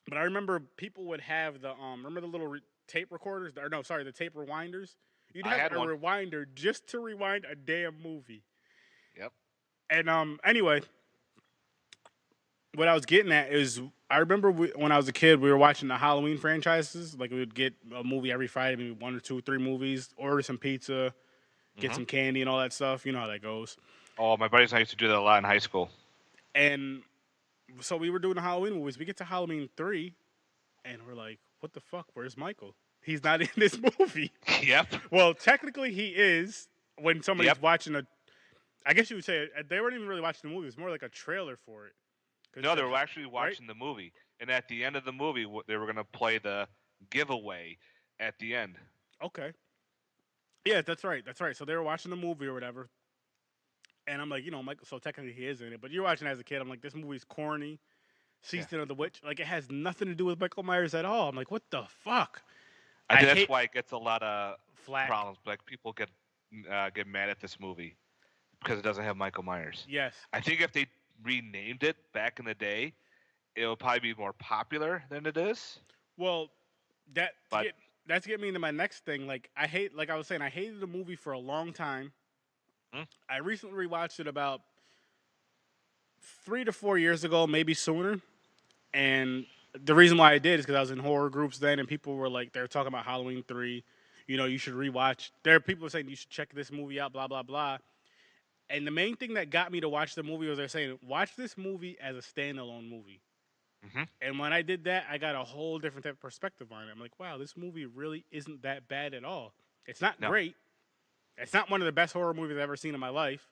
[SPEAKER 2] But I remember people would have the remember the little tape recorders? Or no, sorry, the tape rewinders. You'd
[SPEAKER 4] I
[SPEAKER 2] have
[SPEAKER 4] had
[SPEAKER 2] a
[SPEAKER 4] one.
[SPEAKER 2] rewinder just to rewind a damn movie.
[SPEAKER 4] Yep.
[SPEAKER 2] And anyway, what I was getting at is I remember when I was a kid, we were watching the Halloween franchises. Like we would get a movie every Friday, maybe 1 or 2, 3 movies, order some pizza, get some candy and all that stuff. You know how that goes.
[SPEAKER 4] Oh, my buddies and I used to do that a lot in high school.
[SPEAKER 2] And so we were doing the Halloween movies. We get to Halloween 3, and we're like, what the fuck? Where's Michael? He's not in this movie.
[SPEAKER 4] Yep.
[SPEAKER 2] Well, technically he is when somebody's
[SPEAKER 4] Yep.
[SPEAKER 2] watching I guess you would say they weren't even really watching the movie. It was more like a trailer for it.
[SPEAKER 4] No, they were actually watching the movie. And at the end of the movie, they were going to play the giveaway at the end.
[SPEAKER 2] Okay. Yeah, that's right. So they were watching the movie or whatever. And I'm like, Michael, so technically he is in it. But you're watching as a kid. I'm like, this movie's corny. Season of the Witch. Like, it has nothing to do with Michael Myers at all. I'm like, what the fuck?
[SPEAKER 4] I think that's why it gets a lot of
[SPEAKER 2] flack.
[SPEAKER 4] problems. Like, people get mad at this movie because it doesn't have Michael Myers.
[SPEAKER 2] Yes.
[SPEAKER 4] I think if they renamed it back in the day, it would probably be more popular than it is.
[SPEAKER 2] Well, that's getting me into my next thing. Like I was saying, I hated the movie for a long time. I recently rewatched it about 3 to 4 years ago, maybe sooner. And the reason why I did is because I was in horror groups then, and people were like, they're talking about Halloween 3. You should rewatch. There are people saying you should check this movie out, blah, blah, blah. And the main thing that got me to watch the movie was they're saying, watch this movie as a standalone movie. And when I did that, I got a whole different type of perspective on it. I'm like, wow, this movie really isn't that bad at all. It's not great. It's not one of the best horror movies I've ever seen in my life.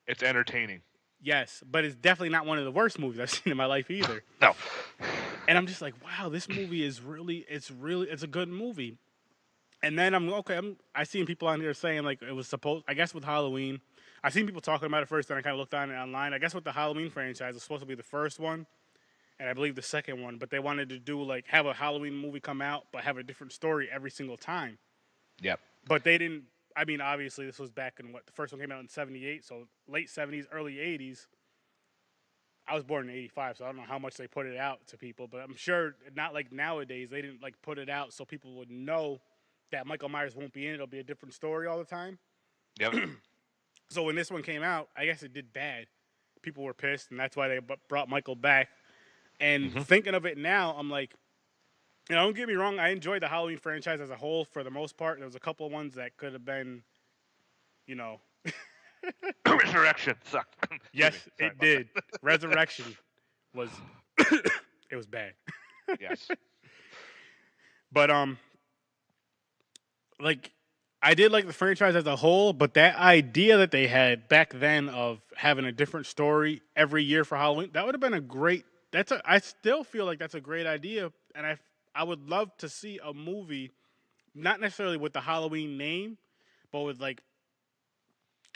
[SPEAKER 4] It's entertaining.
[SPEAKER 2] Yes, but it's definitely not one of the worst movies I've seen in my life either.
[SPEAKER 4] No.
[SPEAKER 2] And I'm just like, wow, this movie is it's a good movie. And then I seen people on here saying like it was supposed, I guess with Halloween, I seen people talking about it first, then I kind of looked on it online. I guess with the Halloween franchise, it was supposed to be the first one, and I believe the second one, but they wanted to do like have a Halloween movie come out, but have a different story every single time.
[SPEAKER 4] Yep.
[SPEAKER 2] But they didn't. I mean, obviously, this was back in the first one came out in '78, so late '70s, early '80s. I was born in '85, so I don't know how much they put it out to people, but I'm sure not like nowadays. They didn't like put it out so people would know that Michael Myers won't be in it. It'll be a different story all the time.
[SPEAKER 4] Yep.
[SPEAKER 2] So when this one came out, I guess it did bad. People were pissed, and that's why they brought Michael back. And thinking of it now, I'm like, don't get me wrong. I enjoyed the Halloween franchise as a whole for the most part. There was a couple of ones that could have been,
[SPEAKER 4] Resurrection sucked.
[SPEAKER 2] Yes,
[SPEAKER 4] Excuse me. Sorry
[SPEAKER 2] it
[SPEAKER 4] about
[SPEAKER 2] did. Resurrection was it was bad.
[SPEAKER 4] that. Yes.
[SPEAKER 2] But like I did like the franchise as a whole, but that idea that they had back then of having a different story every year for Halloween, that would have been a great. I still feel like that's a great idea, and I would love to see a movie, not necessarily with the Halloween name, but with like,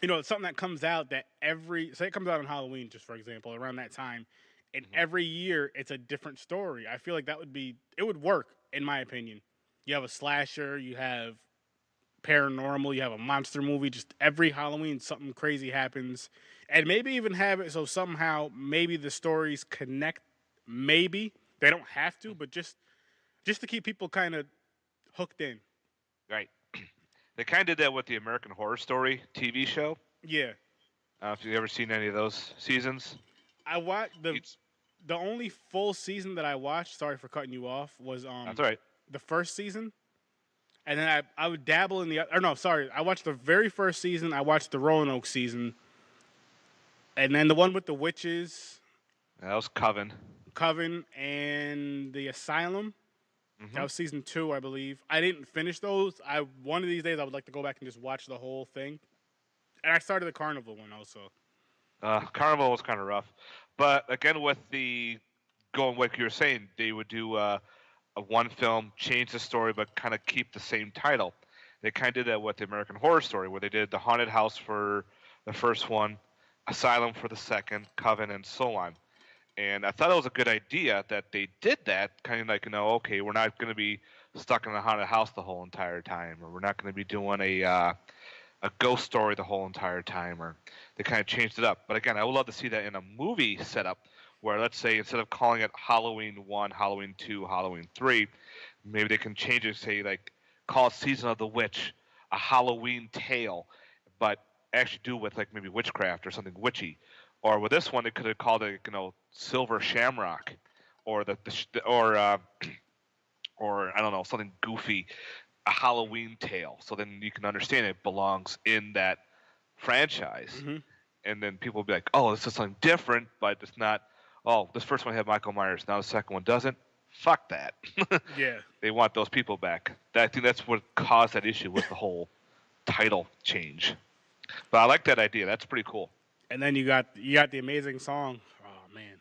[SPEAKER 2] something that comes out that say it comes out on Halloween, just for example, around that time, and every year it's a different story. I feel like it would work in my opinion. You have a slasher, you have paranormal, you have a monster movie, just every Halloween something crazy happens. And maybe even have it so somehow maybe the stories connect, maybe. They don't have to, but just to keep people kind of hooked in.
[SPEAKER 4] Right. They kind of did that with the American Horror Story TV show.
[SPEAKER 2] Yeah.
[SPEAKER 4] If you've ever seen any of those seasons.
[SPEAKER 2] I watched the only full season that I watched, sorry for cutting you off, was
[SPEAKER 4] That's all right.
[SPEAKER 2] the first season. And then I would dabble in I watched the very first season. I watched the Roanoke season. And then the one with the witches.
[SPEAKER 4] That was Coven.
[SPEAKER 2] And the Asylum.
[SPEAKER 4] Mm-hmm.
[SPEAKER 2] That was season 2, I believe. I didn't finish those. One of these days I would like to go back and just watch the whole thing. And I started the Carnival one also.
[SPEAKER 4] Carnival was kind of rough. But again, with the going like you were saying, they would do a one film, change the story, but kind of keep the same title. They kind of did that with the American Horror Story, where they did the Haunted House for the first one, Asylum for the second, Coven, and so on. And I thought it was a good idea that they did that, kind of like, okay, we're not going to be stuck in a haunted house the whole entire time, or we're not going to be doing a ghost story the whole entire time, or they kind of changed it up. But again, I would love to see that in a movie setup, where let's say instead of calling it Halloween 1, Halloween 2, Halloween 3, maybe they can change it, say like call it Season of the Witch, a Halloween tale, but actually do with like maybe witchcraft or something witchy. Or with this one, they could have called it Silver Shamrock, or or I don't know, something goofy, a Halloween tale. So then you can understand it belongs in that franchise, and then people will be like, oh, this is something different, but it's not. Oh, this first one had Michael Myers. Now the second one doesn't. Fuck that.
[SPEAKER 2] Yeah.
[SPEAKER 4] They want those people back. I think that's what caused that issue with the whole title change. But I like that idea. That's pretty cool.
[SPEAKER 2] And then you got the amazing song. Oh man.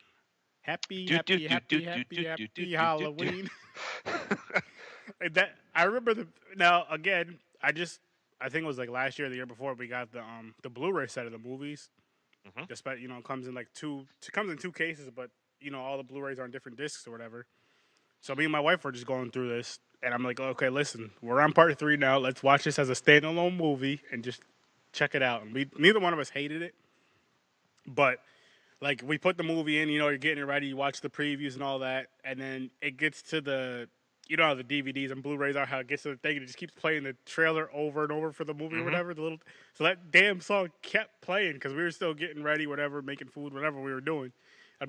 [SPEAKER 2] Happy Halloween. And that I remember now again, I think it was like last year or the year before we got the Blu-ray set of the movies. Despite it comes in like comes in 2 cases, but all the Blu-rays are on different discs or whatever. So me and my wife were just going through this, and I'm like, okay, listen, we're on part 3 now. Let's watch this as a standalone movie and just check it out. And neither one of us hated it, but like we put the movie in, you're getting it ready, you watch the previews and all that, and then it gets to the how the DVDs and Blu-rays are, how it gets to the thing and it just keeps playing the trailer over and over for the movie or whatever. So that damn song kept playing because we were still getting ready, whatever, making food, whatever we were doing.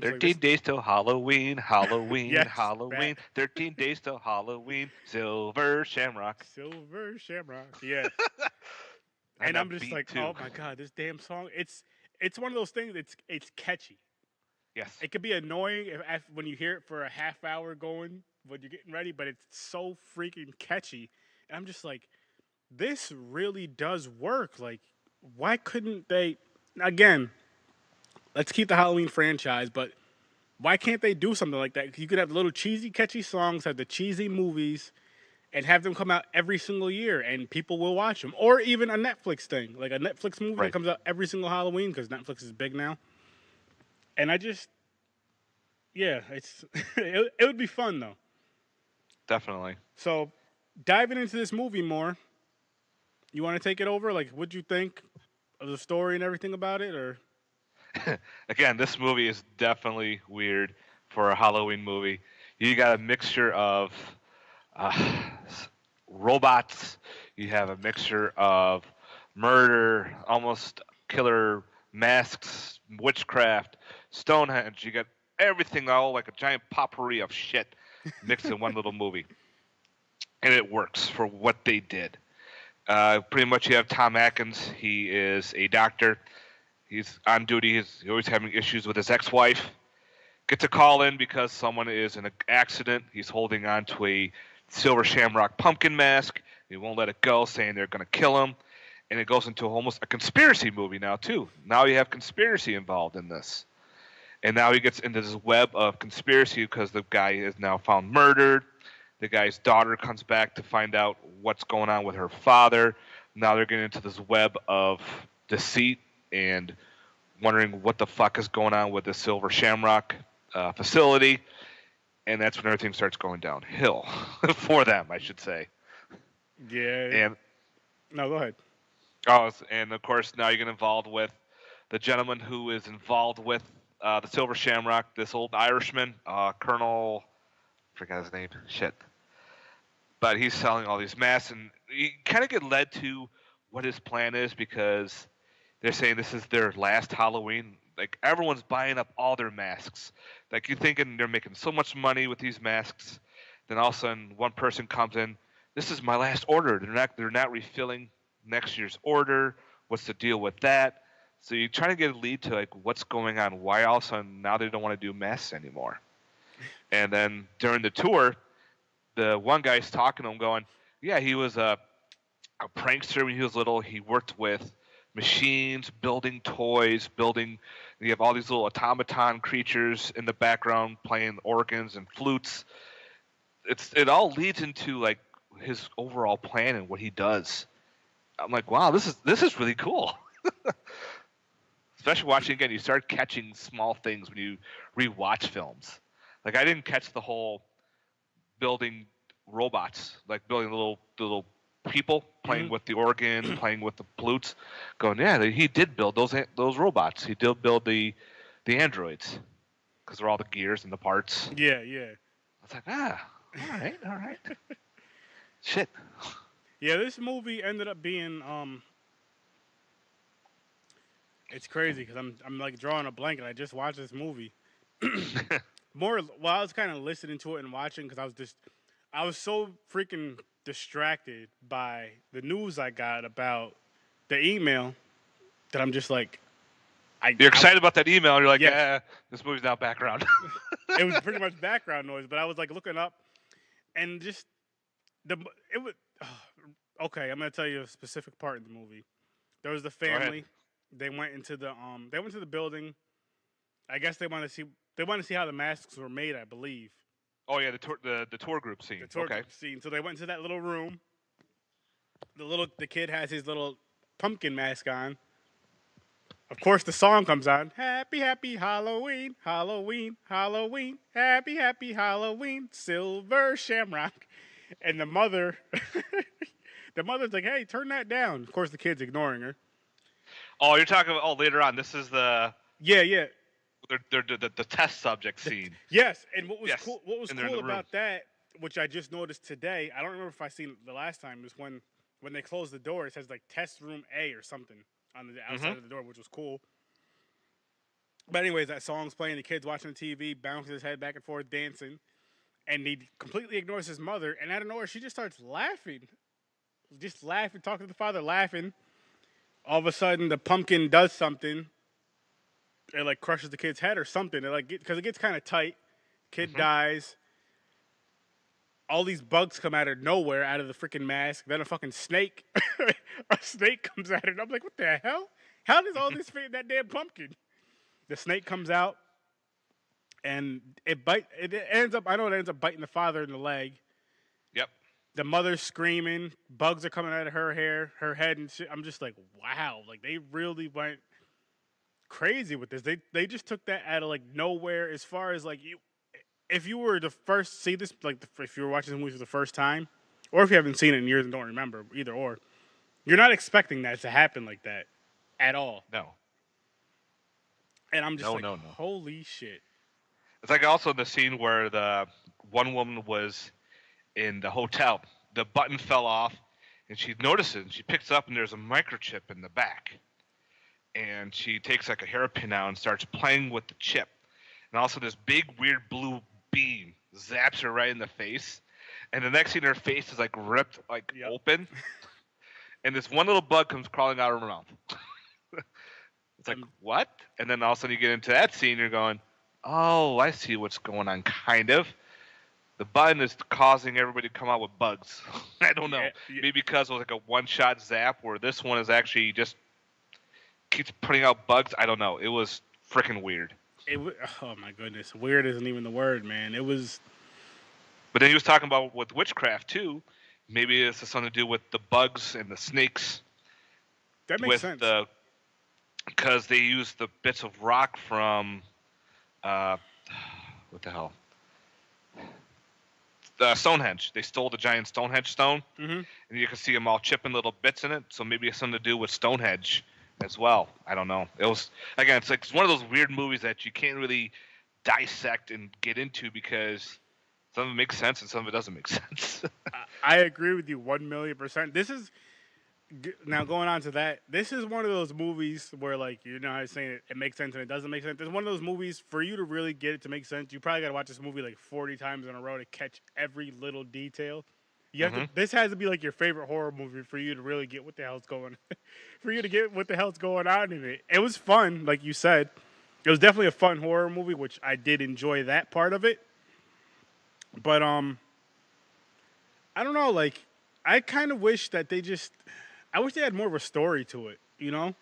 [SPEAKER 4] 13 days till Halloween, Halloween,
[SPEAKER 2] Yes,
[SPEAKER 4] Halloween. 13 days till Halloween, Silver Shamrock.
[SPEAKER 2] Silver Shamrock, yeah. And I'm just like, oh my god, this damn song! It's one of those things. It's catchy.
[SPEAKER 4] Yes.
[SPEAKER 2] It could be annoying when you hear it for a half hour going when you're getting ready, but it's so freaking catchy. And I'm just like, this really does work. Like, why couldn't they? Again, let's keep the Halloween franchise, but why can't they do something like that? You could have little cheesy, catchy songs, have the cheesy movies, and have them come out every single year, and people will watch them. Or even a Netflix thing, like a Netflix movie that comes out every single Halloween because Netflix is big now. And it would be fun though.
[SPEAKER 4] Definitely.
[SPEAKER 2] So, diving into this movie more, you want to take it over? Like, what'd you think of the story and everything about it, or?
[SPEAKER 4] Again, this movie is definitely weird for a Halloween movie. You got a mixture of robots. You have a mixture of murder, almost killer masks, witchcraft, Stonehenge. You got everything all like a giant potpourri of shit mixed in one little movie. And it works for what they did. Pretty much, you have Tom Atkins. He is a doctor. He's on duty. He's always having issues with his ex-wife. Gets a call in because someone is in an accident. He's holding on to a silver shamrock pumpkin mask. He won't let it go, saying they're going to kill him. And it goes into almost a conspiracy movie now, too. Now you have conspiracy involved in this. And now he gets into this web of conspiracy because the guy is now found murdered. The guy's daughter comes back to find out what's going on with her father. Now they're getting into this web of deceit and wondering what the fuck is going on with the Silver Shamrock facility. And that's when everything starts going downhill for them, I should say.
[SPEAKER 2] Yeah.
[SPEAKER 4] And
[SPEAKER 2] no, go ahead.
[SPEAKER 4] Oh, and of course now you get involved with the gentleman who is involved with the Silver Shamrock, this old Irishman, Colonel, I forgot his name, shit. But he's selling all these masks, and you kind of get led to what his plan is because they're saying this is their last Halloween. Like, everyone's buying up all their masks. Like, you're thinking they're making so much money with these masks. Then all of a sudden, one person comes in, this is my last order. They're not refilling next year's order. What's the deal with that? So you try to get a lead to, like, what's going on. Why all of a sudden now they don't want to do masks anymore? And then during the tour, the one guy's talking to him going, yeah, he was a prankster when he was little. He worked with machines, building toys, you have all these little automaton creatures in the background playing organs and flutes. It all leads into, like, his overall plan and what he does. I'm like, wow, this is really cool. Especially watching again, you start catching small things when you rewatch films. Like, I didn't catch the whole building robots, like building little people playing with the organs, playing with the flutes. Going, yeah, he did build those robots. He did build the androids because they're all the gears and the parts.
[SPEAKER 2] Yeah.
[SPEAKER 4] It's like, all right. Shit.
[SPEAKER 2] Yeah, this movie ended up being it's crazy because I'm like drawing a blank and I just watched this movie. I was kind of listening to it and watching because I was so freaking distracted by the news I got about the email that I'm just like,
[SPEAKER 4] you're excited about that email. And you're like,
[SPEAKER 2] yes.
[SPEAKER 4] yeah, this movie's now background.
[SPEAKER 2] It was pretty much background noise, but I was like looking up and just okay. I'm gonna tell you a specific part in the movie. There was the family. They went into the building. I guess they want to see how the masks were made, I believe.
[SPEAKER 4] Oh yeah, the tour group scene.
[SPEAKER 2] The tour group scene. So they went into that little room. The kid has his little pumpkin mask on. Of course, the song comes on. Happy, happy Halloween, Halloween, Halloween. Happy, happy Halloween, Silver Shamrock. And the mother's like, hey, turn that down. Of course, the kid's ignoring her.
[SPEAKER 4] Oh, you're talking about later on. This is the
[SPEAKER 2] yeah.
[SPEAKER 4] The test subject scene.
[SPEAKER 2] Yes, and what was cool about
[SPEAKER 4] room.
[SPEAKER 2] that, which I just noticed today, I don't remember if I seen it the last time, was when they closed the door, it says like test room A or something on the outside of the door, which was cool. But anyways, that song's playing, the kid's watching the TV, bouncing his head back and forth, dancing, and he completely ignores his mother, and out of nowhere, she just starts laughing. Just laughing, talking to the father, laughing. All of a sudden, the pumpkin does something. It like crushes the kid's head or something. Because it gets kind of tight. Kid dies. All these bugs come out of nowhere, out of the freaking mask. Then a fucking snake, a snake comes out, and I'm like, what the hell? How does all this fit in that damn pumpkin? The snake comes out, and it ends up biting the father in the leg.
[SPEAKER 4] Yep.
[SPEAKER 2] The mother's screaming. Bugs are coming out of her hair, her head, and shit. I'm just like, wow. Like, they really went crazy with this. They just took that out of, like, nowhere. As far as, like, if you were to first see this, like, if you were watching this movie for the first time, or if you haven't seen it in years and don't remember, either or, you're not expecting that to happen like that at all.
[SPEAKER 4] No.
[SPEAKER 2] And I'm just holy shit.
[SPEAKER 4] It's like also the scene where the one woman was in the hotel. The button fell off, and she notices, and she picks it up, and there's a microchip in the back. And she takes like a hairpin out and starts playing with the chip. And also this big weird blue beam zaps her right in the face. And the next thing, her face is like ripped open. and this one little bug comes crawling out of her mouth. It's like, what? And then all of a sudden you get into that scene, you're going, oh, I see what's going on, kind of. The button is causing everybody to come out with bugs. I don't know.
[SPEAKER 2] Yeah.
[SPEAKER 4] Maybe because it was like a one-shot zap, where this one is actually just keeps putting out bugs. I don't know. It was freaking weird.
[SPEAKER 2] Oh my goodness, weird isn't even the word, man. It was.
[SPEAKER 4] But then he was talking about with witchcraft too. Maybe this has something to do with the bugs and the snakes.
[SPEAKER 2] That makes sense.
[SPEAKER 4] Because they used the bits of rock from, what the hell? Stonehenge. They stole the giant Stonehenge stone, and you can see them all chipping little bits in it. So maybe it's something to do with Stonehenge as well. I don't know. It was, again, it's one of those weird movies that you can't really dissect and get into because some of it makes sense and some of it doesn't make sense.
[SPEAKER 2] I agree with you 1,000,000%. This is now going on to that. This is one of those movies where, like, you know, I was saying it makes sense and it doesn't make sense. It's one of those movies for you to really get it to make sense. You probably got to watch this movie like 40 times in a row to catch every little detail. You have to, this has to be like your favorite horror movie for you to really get what the hell's going for you to get what the hell's going on in it. It was fun, like you said. It was definitely a fun horror movie, which I did enjoy that part of it. But I don't know, like I kind of wish that I wish they had more of a story to it, you know?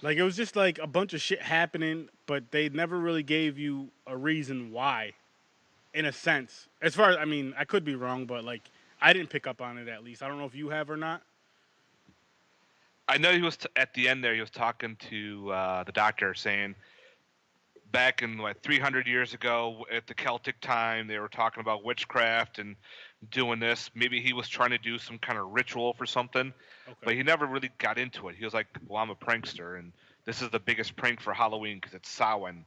[SPEAKER 2] Like it was just like a bunch of shit happening, but they never really gave you a reason why, in a sense. As far as, I mean, I could be wrong, but like I didn't pick up on it at least. I don't know if you have or not.
[SPEAKER 4] I know he was at the end there. He was talking to the doctor, saying back in 300 years ago at the Celtic time, they were talking about witchcraft and doing this. Maybe he was trying to do some kind of ritual for something, but he never really got into it. He was like, "Well, I'm a prankster, and this is the biggest prank for Halloween because it's Samhain."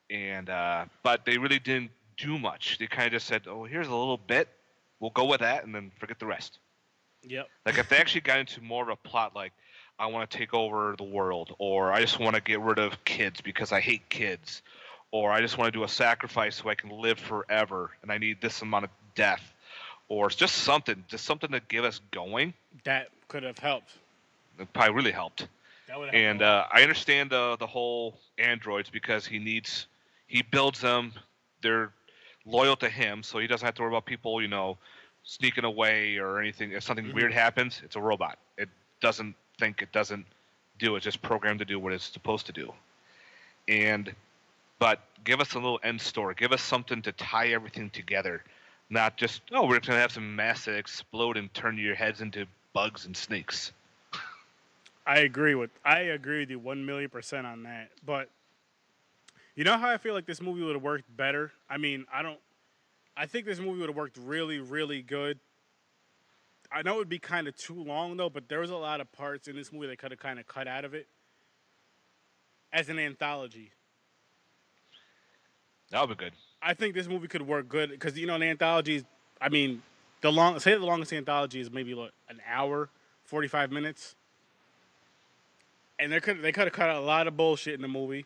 [SPEAKER 4] And but they really didn't do much. They kind of just said, "Oh, here's a little bit. We'll go with that, and then forget the rest."
[SPEAKER 2] Yep.
[SPEAKER 4] Like if they actually got into more of a plot, like I want to take over the world, or I just want to get rid of kids because I hate kids, or I just want to do a sacrifice so I can live forever, and I need this amount of death, or it's just something to give us going.
[SPEAKER 2] That could have helped.
[SPEAKER 4] It probably really helped.
[SPEAKER 2] That would have
[SPEAKER 4] and I understand the whole androids because he builds them. They're loyal to him, so he doesn't have to worry about people, sneaking away or anything. If something weird happens, it's a robot. It doesn't think, it doesn't do. It's just programmed to do what it's supposed to do. But give us a little end story. Give us something to tie everything together. Not just, we're going to have some mass that explode and turn your heads into bugs and snakes.
[SPEAKER 2] I agree with you 1,000,000% on that. But you know how I feel like this movie would have worked better? I mean, I think this movie would have worked really, really good. I know it would be kind of too long, though, but there was a lot of parts in this movie that could have kind of cut out of it as an anthology.
[SPEAKER 4] That would be good.
[SPEAKER 2] I think this movie could work good because, the anthologies, I mean, the longest anthology is maybe an hour, 45 minutes. And they could have cut out a lot of bullshit in the movie.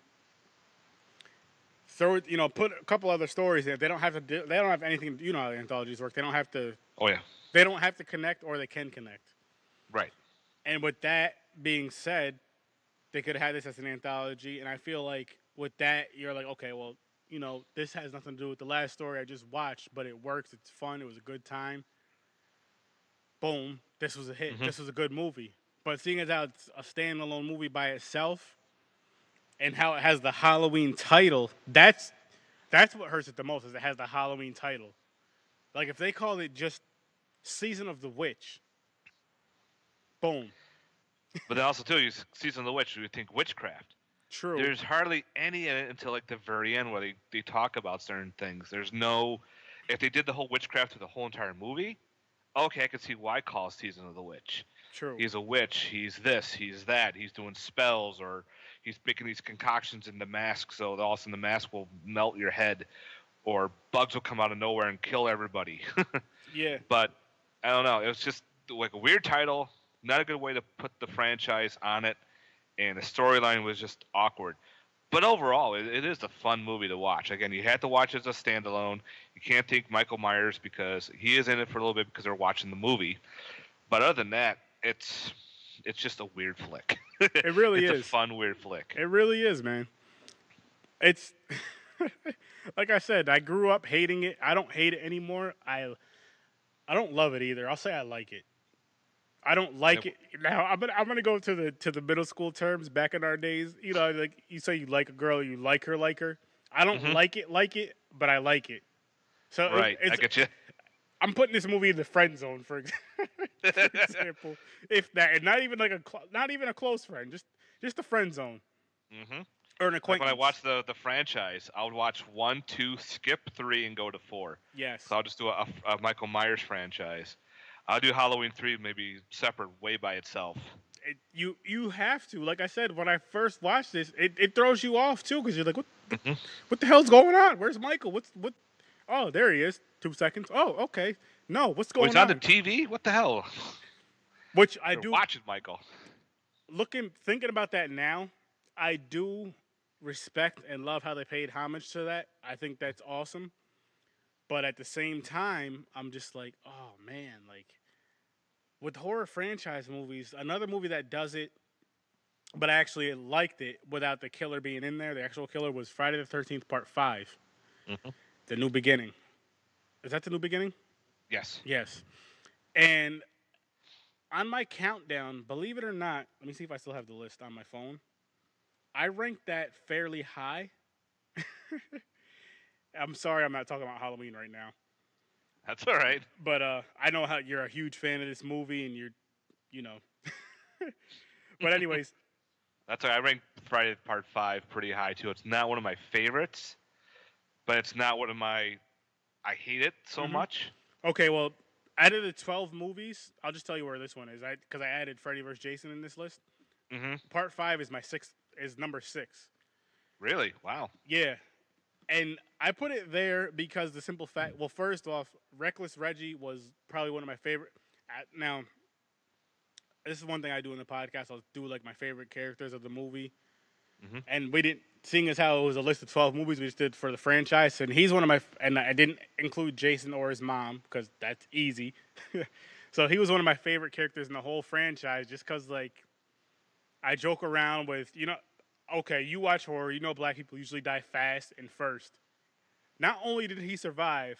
[SPEAKER 2] Throw it, put a couple other stories in. They don't have anything. You know how the anthologies work. They don't have to.
[SPEAKER 4] Oh yeah.
[SPEAKER 2] They don't have to connect, or they can connect.
[SPEAKER 4] Right.
[SPEAKER 2] And with that being said, they could have had this as an anthology. And I feel like with that, you're like, okay, well, this has nothing to do with the last story I just watched, but it works. It's fun. It was a good time. Boom. This was a hit. This was a good movie. But seeing as how it's a standalone movie by itself, and how it has the Halloween title, that's what hurts it the most, is it has the Halloween title. Like, if they called it just Season of the Witch, boom.
[SPEAKER 4] But then also, too, Season of the Witch, you would think witchcraft.
[SPEAKER 2] True.
[SPEAKER 4] There's hardly any in it until, like, the very end where they talk about certain things. There's no... If they did the whole witchcraft to the whole entire movie, okay, I could see why call Season of the Witch.
[SPEAKER 2] True.
[SPEAKER 4] He's a witch. He's this. He's that. He's doing spells, or he's making these concoctions in the mask, so all of a sudden the mask will melt your head, or bugs will come out of nowhere and kill everybody.
[SPEAKER 2] Yeah.
[SPEAKER 4] But I don't know. It was just like a weird title, not a good way to put the franchise on it, and the storyline was just awkward. But overall, it is a fun movie to watch. Again, you have to watch it as a standalone. You can't take Michael Myers because he is in it for a little bit because they're watching the movie. But other than that, it's just a weird flick.
[SPEAKER 2] It really
[SPEAKER 4] it's
[SPEAKER 2] is.
[SPEAKER 4] a fun, weird flick.
[SPEAKER 2] It really is, man. It's like I said, I grew up hating it. I don't hate it anymore. I don't love it either. I'll say I like it. I don't like it now. I'm gonna go to the middle school terms. Back in our days, you know, like you say, you like a girl, you like her. I don't like it, but I like it. So
[SPEAKER 4] Right, I get you.
[SPEAKER 2] I'm putting this movie in the friend zone, for example, if that, and not even like not even a close friend, just a friend zone, or an acquaintance.
[SPEAKER 4] Like when I watch the franchise, I would watch 1, 2, skip 3, and go to 4.
[SPEAKER 2] Yes.
[SPEAKER 4] So I'll just do a Michael Myers franchise. I'll do Halloween 3 maybe separate, way by itself.
[SPEAKER 2] You have to. Like I said, when I first watched this, it throws you off too, because you're like, what the hell's going on? Where's Michael? What? Oh, there he is. 2 seconds. Oh, okay. No, what's going on?
[SPEAKER 4] He's on the TV? What the hell?
[SPEAKER 2] Which I do.
[SPEAKER 4] Watch it, Michael.
[SPEAKER 2] Thinking about that now, I do respect and love how they paid homage to that. I think that's awesome. But at the same time, I'm just like, oh man, like with horror franchise movies, another movie that does it, but I actually liked it without the killer being in there. The actual killer was Friday the 13th, Part 5. The New Beginning. Is that The New Beginning?
[SPEAKER 4] Yes.
[SPEAKER 2] Yes. And on my countdown, believe it or not, let me see if I still have the list on my phone. I ranked that fairly high. I'm sorry I'm not talking about Halloween right now.
[SPEAKER 4] That's all right.
[SPEAKER 2] But I know how you're a huge fan of this movie, and you know. But anyways.
[SPEAKER 4] That's all right. I ranked Friday Part 5 pretty high, too. It's not one of my favorites, but it's not one of my... I hate it so much.
[SPEAKER 2] Okay, well, out of the 12 movies, I'll just tell you where this one is. Because I added Freddy vs. Jason in this list. Part 5 is number 6.
[SPEAKER 4] Really? Wow.
[SPEAKER 2] Yeah. And I put it there because the simple fact... Well, first off, Reckless Reggie was probably one of my favorite... Now, this is one thing I do in the podcast. I'll do, like, my favorite characters of the movie. And we didn't... Seeing as how it was a list of 12 movies, we just did for the franchise. And he's one of my... And I didn't include Jason or his mom, because that's easy. So he was one of my favorite characters in the whole franchise, just because, like, I joke around with, you know... Okay, you watch horror, you know black people usually die fast and first. Not only did he survive,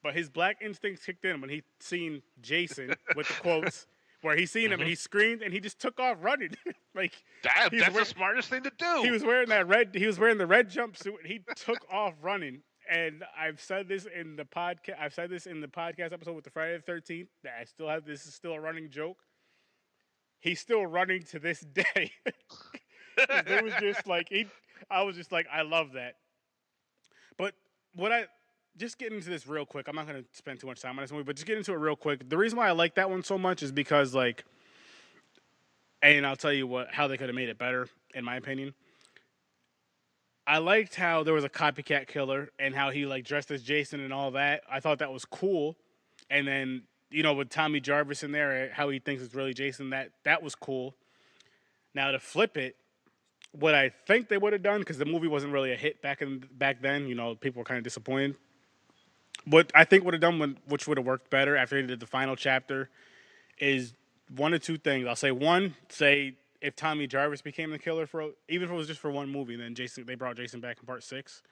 [SPEAKER 2] but his black instincts kicked in when he seen Jason with the quotes, where he seen him and he screamed and he just took off running. Like
[SPEAKER 4] that's the smartest thing to do.
[SPEAKER 2] He was wearing the red jumpsuit and he took off running. And I've said this in the podcast. I've said this in the podcast episode with the Friday the 13th. That I still have. This is still a running joke. He's still running to this day. It was just like I was just like, I love that. But just getting into this real quick. I'm not going to spend too much time on this movie, but just get into it real quick. The reason why I like that one so much is because, like, and I'll tell you how they could have made it better, in my opinion. I liked how there was a copycat killer and how he, like, dressed as Jason and all that. I thought that was cool. And then, you know, with Tommy Jarvis in there, how he thinks it's really Jason, that was cool. Now, to flip it, what I think they would have done, because the movie wasn't really a hit back then, you know, people were kind of disappointed. What I think would have done, which would have worked better after they did the final chapter, is one of two things. I'll say one, if Tommy Jarvis became the killer even if it was just for one movie, then they brought Jason back in Part 6.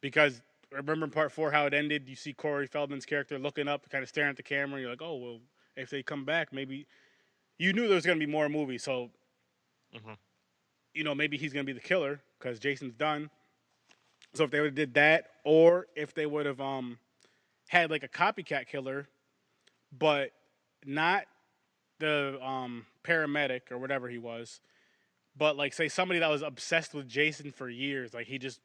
[SPEAKER 2] Because remember in Part 4 how it ended? You see Corey Feldman's character looking up, kind of staring at the camera. And you're like, oh, well, if they come back, maybe... You knew there was going to be more movies, so... You know, maybe he's going to be the killer because Jason's done. So if they would have did that, or if they would have had like a copycat killer, but not the paramedic or whatever he was, but like say somebody that was obsessed with Jason for years, like he just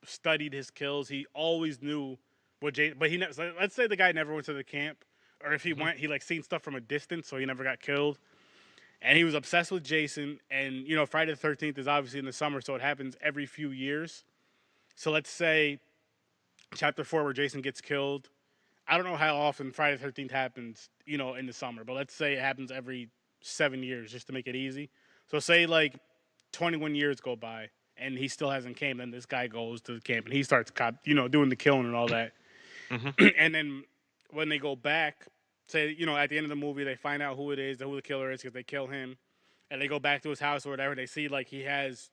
[SPEAKER 2] studied his kills. He always knew what Jason, but he never. So let's say the guy never went to the camp, or if he went, he like seen stuff from a distance, so he never got killed. And he was obsessed with Jason. And, you know, Friday the 13th is obviously in the summer, so it happens every few years. So let's say Chapter 4 where Jason gets killed. I don't know how often Friday the 13th happens, you know, in the summer. But let's say it happens every 7 years just to make it easy. So say, like, 21 years go by and he still hasn't came. Then this guy goes to the camp and he starts, you know, doing the killing and all that. And then when they go back say, at the end of the movie, they find out who it is, who the killer is, because they kill him, and they go back to his house or whatever. They see like he has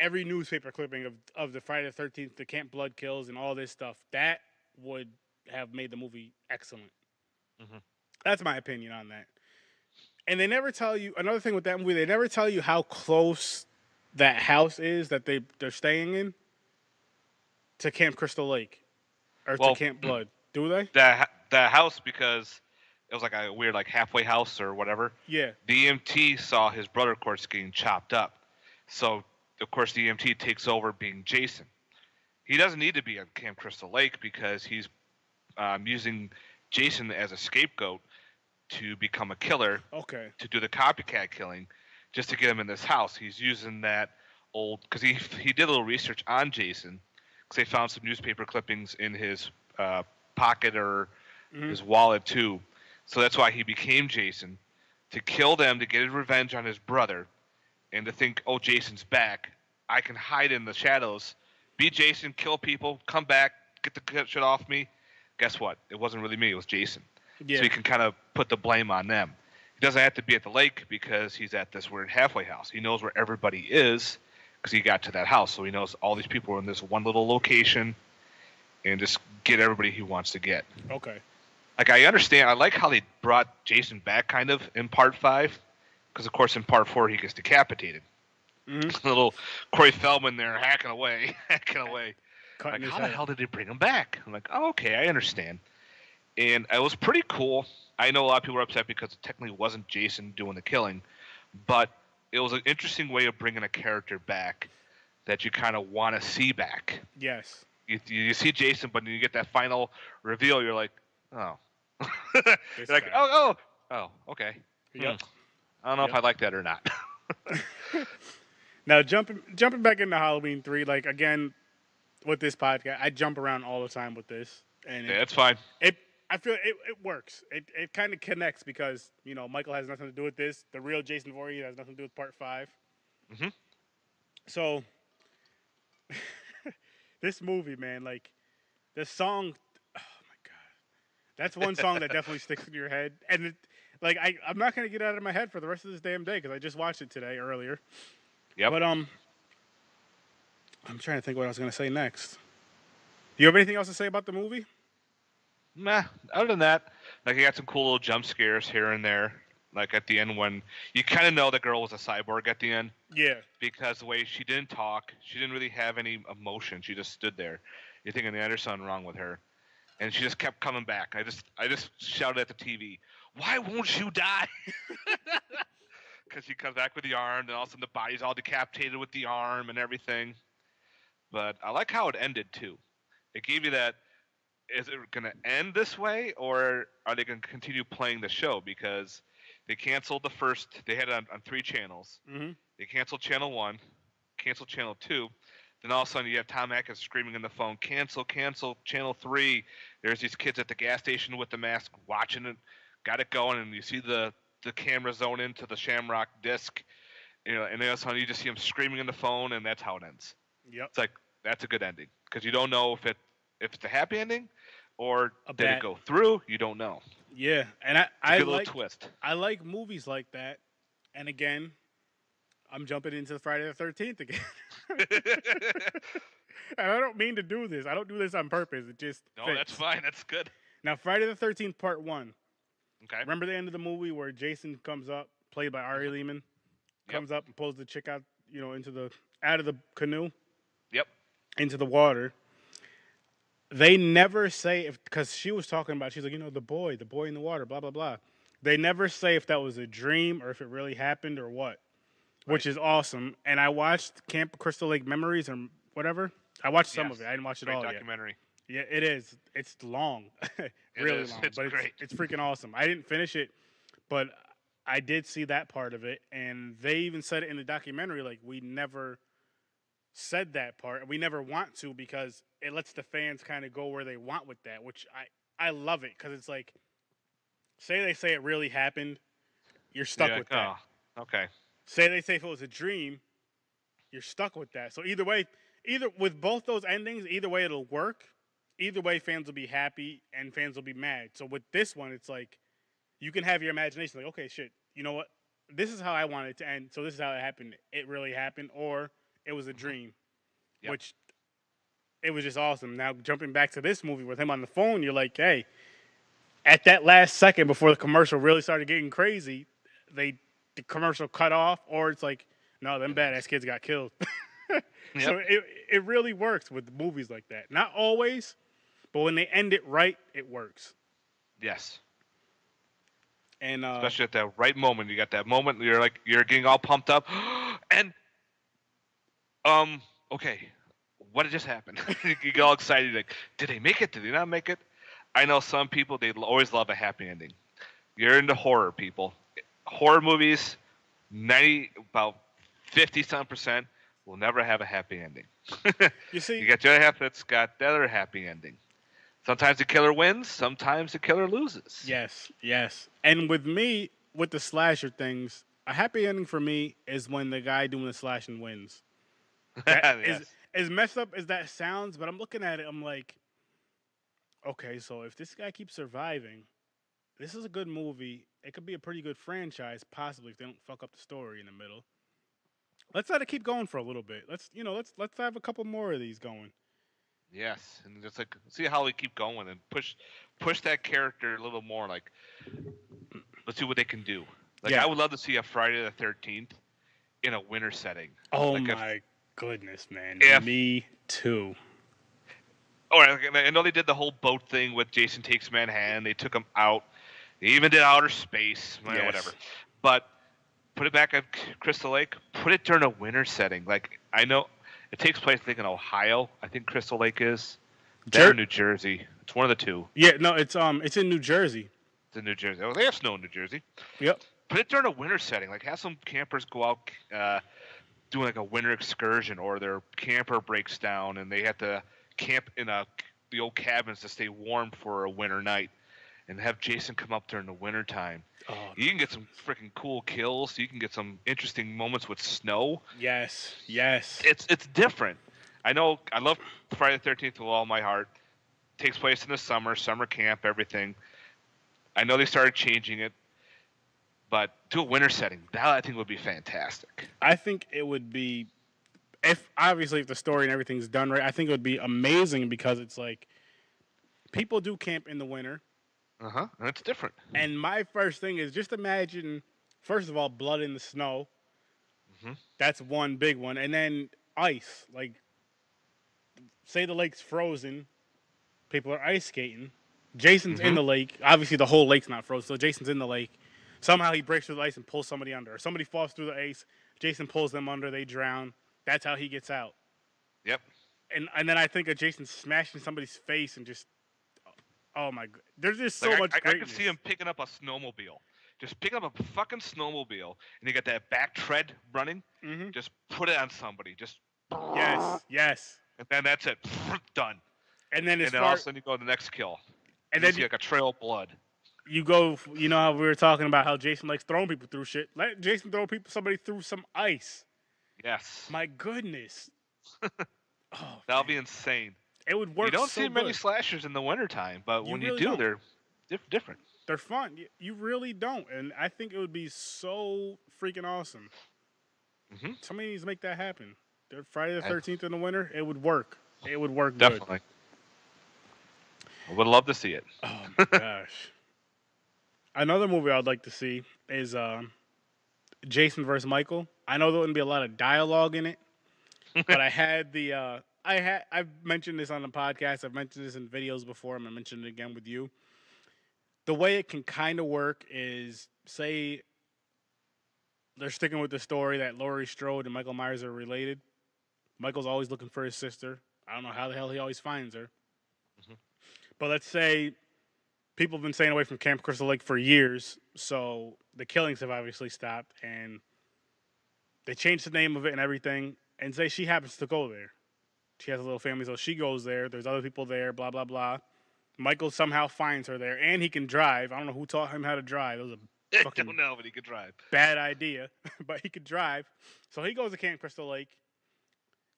[SPEAKER 2] every newspaper clipping of the Friday the 13th, the Camp Blood kills, and all this stuff. That would have made the movie excellent.
[SPEAKER 4] Mm-hmm.
[SPEAKER 2] That's my opinion on that. And they never tell you, another thing with that movie, they never tell you how close that house is that they're staying in to Camp Crystal Lake or to Camp Blood. Do they?
[SPEAKER 4] The house, because it was like a weird like halfway house or whatever.
[SPEAKER 2] Yeah.
[SPEAKER 4] The EMT saw his brother, of course, getting chopped up. So, of course, the EMT takes over being Jason. He doesn't need to be at Camp Crystal Lake because he's using Jason as a scapegoat to become a killer.
[SPEAKER 2] Okay.
[SPEAKER 4] To do the copycat killing, just to get him in this house. He's using that old, because he did a little research on Jason, because they found some newspaper clippings in his pocket or his wallet too. So that's why he became Jason, to kill them, to get his revenge on his brother, and to think, oh, Jason's back. I can hide in the shadows, be Jason, kill people, come back, get the shit off me. Guess what? It wasn't really me. It was Jason.
[SPEAKER 2] Yeah.
[SPEAKER 4] So he can kind of put the blame on them. He doesn't have to be at the lake because he's at this weird halfway house. He knows where everybody is because he got to that house. So he knows all these people are in this one little location and just get everybody he wants to get.
[SPEAKER 2] Okay.
[SPEAKER 4] Like, I understand. I like how they brought Jason back kind of in part 5 because, of course, in part 4 he gets decapitated. Little Corey Feldman there hacking away.
[SPEAKER 2] Cutting
[SPEAKER 4] Like, how
[SPEAKER 2] head.
[SPEAKER 4] the hell did they bring him back? I'm like, oh, okay, I understand. And it was pretty cool. I know a lot of people were upset because it technically wasn't Jason doing the killing, but it was an interesting way of bringing a character back that you kind of want to see back.
[SPEAKER 2] Yes.
[SPEAKER 4] You see Jason, but when you get that final reveal, you're like, oh. You're like,
[SPEAKER 2] guy.
[SPEAKER 4] oh, okay.
[SPEAKER 2] Yep.
[SPEAKER 4] I don't know if I like that or not.
[SPEAKER 2] Now, jumping back into Halloween 3, like, again, with this podcast, I jump around all the time with this. And
[SPEAKER 4] Yeah, it's fine.
[SPEAKER 2] I feel it works. It kind of connects because, Michael has nothing to do with this. The real Jason Voorhees has nothing to do with part 5.
[SPEAKER 4] Mm-hmm.
[SPEAKER 2] So, this movie, man, like, the song, oh my God. That's one song that definitely sticks in your head. And, I'm not going to get it out of my head for the rest of this damn day because I just watched it today earlier.
[SPEAKER 4] Yep.
[SPEAKER 2] But, I'm trying to think what I was going to say next. Do you have anything else to say about the movie?
[SPEAKER 4] Nah, other than that, like, you got some cool little jump scares here and there. Like at the end when you kind of know the girl was a cyborg at the end.
[SPEAKER 2] Yeah.
[SPEAKER 4] Because the way she didn't talk, she didn't really have any emotion. She just stood there. You're thinking there's something wrong with her. And she just kept coming back. I just shouted at the TV, "Why won't you die?" Because she comes back with the arm, and all of a sudden the body's all decapitated with the arm and everything. But I like how it ended too. It gave you that. Is it going to end this way, or are they going to continue playing the show? Because they canceled the first. They had it on 3 channels.
[SPEAKER 2] Mm-hmm.
[SPEAKER 4] They canceled channel 1, canceled channel 2. Then all of a sudden you have Tom Atkins screaming in the phone, cancel channel 3. There's these kids at the gas station with the mask watching it, got it going, and you see the camera zone into the Shamrock disc. And then all of a sudden you just see him screaming in the phone, and that's how it ends.
[SPEAKER 2] Yep.
[SPEAKER 4] It's like, that's a good ending. Because you don't know if it's a happy ending or did it go through. You don't know.
[SPEAKER 2] Yeah, and
[SPEAKER 4] I like a little twist.
[SPEAKER 2] I like movies like that. And again, I'm jumping into Friday the 13th again. And I don't mean to do this. I don't do this on purpose. It just
[SPEAKER 4] No,
[SPEAKER 2] fits.
[SPEAKER 4] that's fine. That's good.
[SPEAKER 2] Now, Friday the 13th Part 1.
[SPEAKER 4] Okay.
[SPEAKER 2] Remember the end of the movie where Jason comes up, played by Ari Lehman, comes up and pulls the chick out, out of the canoe?
[SPEAKER 4] Yep.
[SPEAKER 2] Into the water. They never say because she was talking about, she's like, the boy in the water, blah, blah, blah. They never say if that was a dream or if it really happened or what, which is awesome. And I watched Camp Crystal Lake Memories or whatever. I watched some of it. I didn't watch it all
[SPEAKER 4] documentary.
[SPEAKER 2] yet. Yeah, it is. It's long, really long.
[SPEAKER 4] It's
[SPEAKER 2] but
[SPEAKER 4] great.
[SPEAKER 2] It's freaking awesome. I didn't finish it, but I did see that part of it. And they even said it in the documentary, like, we never said that part. We never want to because it lets the fans kind of go where they want with that, which I love it because it's like, say they say it really happened, you're stuck with that.
[SPEAKER 4] Oh, okay.
[SPEAKER 2] Say they say if it was a dream, you're stuck with that. So either way, with both those endings, either way it'll work. either way, fans will be happy and fans will be mad. So with this one, it's like you can have your imagination. Like, okay, shit, you know what? This is how I want it to end. So this is how it happened. It really happened, or it was a dream,
[SPEAKER 4] Yep.
[SPEAKER 2] which it was just awesome. Now jumping back to this movie with him on the phone, you're like, hey, at that last second before the commercial really started getting crazy, the commercial cut off, or it's like, no, them badass kids got killed. So it really works with movies like that. Not always, but when they end it right, it works.
[SPEAKER 4] Yes.
[SPEAKER 2] And
[SPEAKER 4] Especially at that right moment, you got that moment you're getting all pumped up, and okay, what just happened? You get all excited, like, did they make it? Did they not make it? I know some people, they always love a happy ending. You're into horror, people. Horror movies, about 50% will never have a happy ending.
[SPEAKER 2] you see,
[SPEAKER 4] You got the other half that's got the other happy ending. Sometimes the killer wins, sometimes the killer loses.
[SPEAKER 2] yes. And with me, with the slasher things, a happy ending for me is when the guy doing the slashing wins. That
[SPEAKER 4] Yes.
[SPEAKER 2] is as messed up as that sounds, but I'm looking at it, I'm like, okay, so if this guy keeps surviving, this is a good movie. It could be a pretty good franchise, possibly if they don't fuck up the story in the middle. Let's let it keep going for a little bit. Let's have a couple more of these going.
[SPEAKER 4] Yes, and just like see how we keep going and push that character a little more. Like, let's see what they can do. Like,
[SPEAKER 2] Yeah.
[SPEAKER 4] I would love to see a Friday the 13th in a winter setting.
[SPEAKER 2] Oh
[SPEAKER 4] like
[SPEAKER 2] my goodness, man!
[SPEAKER 4] if-
[SPEAKER 2] Me too.
[SPEAKER 4] I know they did the whole boat thing with Jason Takes Manhattan. They took him out. They even did outer space,
[SPEAKER 2] Yes.
[SPEAKER 4] whatever. But put it back at Crystal Lake. Put it during a winter setting. Like, I know it takes place, I think, in Ohio. I think Crystal Lake is. They're in New Jersey. It's one of the two.
[SPEAKER 2] Yeah, no, it's in New Jersey.
[SPEAKER 4] It's in New Jersey. Oh, they have snow in New Jersey.
[SPEAKER 2] Yep.
[SPEAKER 4] Put it during a winter setting. Like, have some campers go out doing like a winter excursion, or their camper breaks down and they have to camp in the old cabins to stay warm for a winter night, and have Jason come up during the winter time.
[SPEAKER 2] Oh,
[SPEAKER 4] You can get some freaking cool kills. You can get some interesting moments with snow.
[SPEAKER 2] yes.
[SPEAKER 4] It's different. I know. I love Friday the 13th with all my heart. Takes place in the summer camp, everything. I know they started changing it, but to a winter setting, that I think would be fantastic.
[SPEAKER 2] I think it would be, if the story and everything's done right, I think it would be amazing because it's like people do camp in the winter.
[SPEAKER 4] And it's different.
[SPEAKER 2] And my first thing is just imagine, first of all, blood in the snow. That's one big one. And then ice. Like, say the lake's frozen, people are ice skating. Jason's in the lake. Obviously, the whole lake's not frozen, so Jason's in the lake. Somehow he breaks through the ice and pulls somebody under. Or somebody falls through the ice. Jason pulls them under. They drown. That's how he gets out.
[SPEAKER 4] Yep.
[SPEAKER 2] And then I think of Jason smashing somebody's face and just, oh my god, there's just so much
[SPEAKER 4] I
[SPEAKER 2] greatness.
[SPEAKER 4] can see him picking up a snowmobile. Just picking up a fucking snowmobile, and you got that back tread running. Just put it on somebody. Just
[SPEAKER 2] Yes.
[SPEAKER 4] and then that's it. Done.
[SPEAKER 2] And then
[SPEAKER 4] all of a sudden you go to the next kill.
[SPEAKER 2] And
[SPEAKER 4] you
[SPEAKER 2] then
[SPEAKER 4] see like a trail of blood.
[SPEAKER 2] You go, you know how we were talking about how Jason likes throwing people through shit. Let Jason throw somebody through some ice.
[SPEAKER 4] Yes.
[SPEAKER 2] My goodness.
[SPEAKER 4] That'll be insane.
[SPEAKER 2] It would work.
[SPEAKER 4] You don't
[SPEAKER 2] so
[SPEAKER 4] see many
[SPEAKER 2] good.
[SPEAKER 4] slashers in the wintertime, but when
[SPEAKER 2] really
[SPEAKER 4] you do,
[SPEAKER 2] don't.
[SPEAKER 4] they're different.
[SPEAKER 2] They're fun. You really don't, and I think it would be so freaking awesome. Somebody needs to make that happen. Friday the 13th in the winter, it would work. It would work
[SPEAKER 4] Definitely. I would love to see it.
[SPEAKER 2] Oh my gosh. Another movie I'd like to see is Jason vs. Michael. I know there wouldn't be a lot of dialogue in it, but I had I've mentioned this on the podcast. I've mentioned this in videos before. I'm gonna mention it again with you. The way it can kind of work is, say they're sticking with the story that Laurie Strode and Michael Myers are related. Michael's always looking for his sister. I don't know how the hell he always finds her. But let's say people have been staying away from Camp Crystal Lake for years, so the killings have obviously stopped, and they changed the name of it and everything, and say she happens to go there. She has a little family, so she goes there. There's other people there, blah, blah, blah. Michael somehow finds her there, and he can drive. I don't know who taught him how to drive. It was a fucking
[SPEAKER 4] don't know, but he could drive.
[SPEAKER 2] bad idea, but he could drive. So he goes to Camp Crystal Lake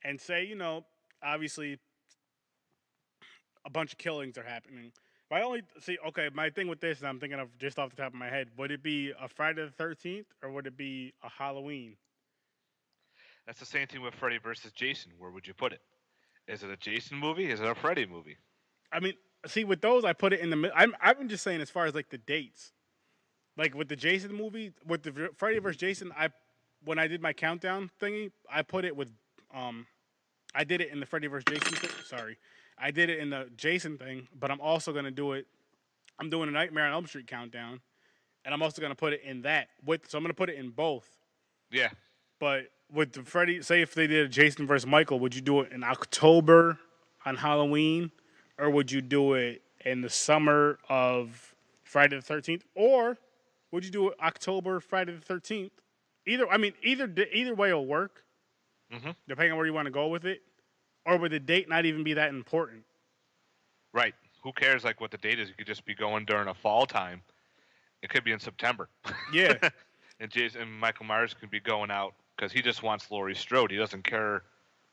[SPEAKER 2] and say, obviously, a bunch of killings are happening. If I only see, okay, my thing with this, and I'm thinking of just off the top of my head, would it be a Friday the 13th or would it be a Halloween?
[SPEAKER 4] That's the same thing with Freddy versus Jason. Where would you put it? Is it a Jason movie? Is it a Freddy movie?
[SPEAKER 2] I mean, see, with those, I put it in the middle. I'm just saying as far as like the dates. Like with the Jason movie, with the Freddy vs. Jason, when I did my countdown thingy, I put it with, I did it in the Freddy vs. Jason thing. Sorry, I did it in the Jason thing, but I'm also gonna do it. I'm doing a Nightmare on Elm Street countdown, and I'm also gonna put it in that. So I'm gonna put it in both.
[SPEAKER 4] Yeah.
[SPEAKER 2] But with the Freddy, say if they did a Jason versus Michael, would you do it in October on Halloween, or would you do it in the summer of Friday the 13th, or would you do it October Friday the 13th? Either way will work, depending on where you want to go with it, or would the date not even be that important?
[SPEAKER 4] Right. Who cares like what the date is? You could just be going during a fall time. It could be in September.
[SPEAKER 2] Yeah.
[SPEAKER 4] And Michael Myers could be going out because he just wants Laurie Strode. He doesn't care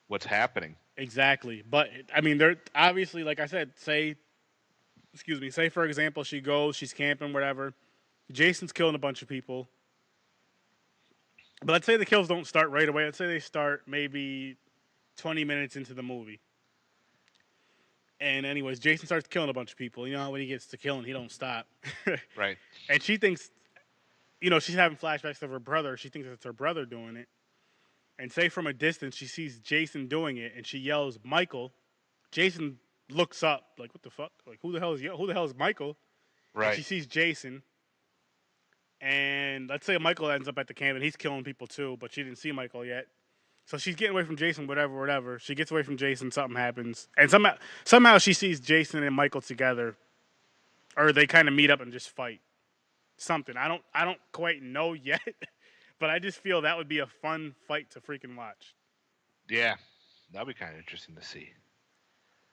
[SPEAKER 4] what's happening.
[SPEAKER 2] Exactly. But I mean, they're obviously, like I said, say for example, she's camping, whatever. Jason's killing a bunch of people. But let's say the kills don't start right away. Let's say they start maybe 20 minutes into the movie. And anyways, Jason starts killing a bunch of people. You know, when he gets to killing, he don't stop.
[SPEAKER 4] Right.
[SPEAKER 2] And she thinks, she's having flashbacks of her brother. She thinks it's her brother doing it. And say from a distance, she sees Jason doing it, and she yells, "Michael!" Jason looks up, like, "What the fuck? Like, who the hell is Michael?"
[SPEAKER 4] Right.
[SPEAKER 2] And she sees Jason. And let's say Michael ends up at the camp, and he's killing people too, but she didn't see Michael yet. So she's getting away from Jason, whatever. She gets away from Jason, something happens. And somehow she sees Jason and Michael together. Or they kind of meet up and just fight. Something. I don't quite know yet. But I just feel that would be a fun fight to freaking watch.
[SPEAKER 4] Yeah. That'd be kind of interesting to see.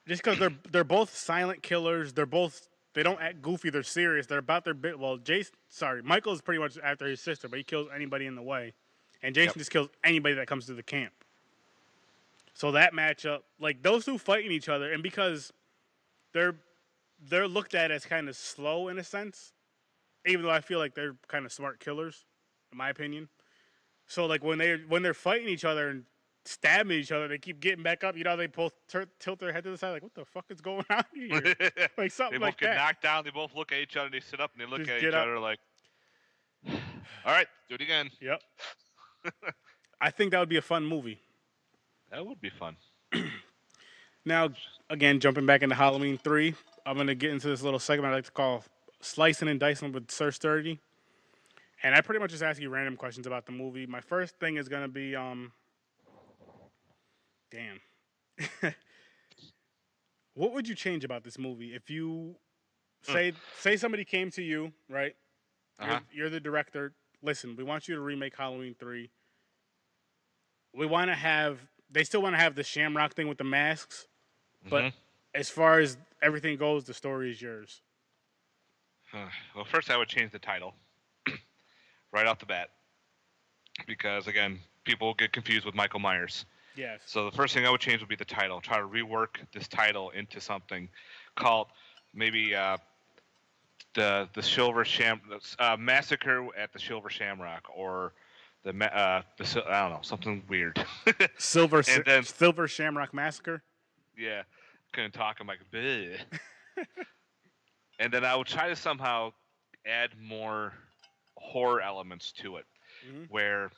[SPEAKER 2] Just because they're both silent killers. They don't act goofy. They're serious. They're about their bit. Well, Michael is pretty much after his sister, but he kills anybody in the way. And Jason just kills anybody that comes to the camp. So that matchup, like those two fighting each other, and because they're looked at as kind of slow in a sense, even though I feel like they're kind of smart killers, in my opinion. So like when they're fighting each other and stabbing each other, they keep getting back up. They both tilt their head to the side, like, what the fuck is going on here? Like something like that. They both
[SPEAKER 4] get knocked down. They both look at each other. They sit up and they look
[SPEAKER 2] Just
[SPEAKER 4] at each other like, all right, do it again.
[SPEAKER 2] Yep. I think that would be a fun movie.
[SPEAKER 4] That would be fun.
[SPEAKER 2] Now, again, jumping back into Halloween 3, I'm going to get into this little segment I like to call Slicing and Dicing with Sir Sturdy. And I pretty much just ask you random questions about the movie. My first thing is going to be, what would you change about this movie if you, say somebody came to you, right? You're the director. Listen, we want you to remake Halloween 3. They still want to have the Shamrock thing with the masks, but as far as everything goes, the story is yours.
[SPEAKER 4] Well, first I would change the title right off the bat because, again, people get confused with Michael Myers.
[SPEAKER 2] Yes.
[SPEAKER 4] So the first thing I would change would be the title. Try to rework this title into something called maybe the Silver Massacre at the Silver Shamrock, or I don't know, something weird.
[SPEAKER 2] Silver Shamrock Massacre.
[SPEAKER 4] Yeah, couldn't talk. I'm like, bleh. And then I would try to somehow add more horror elements to it, where,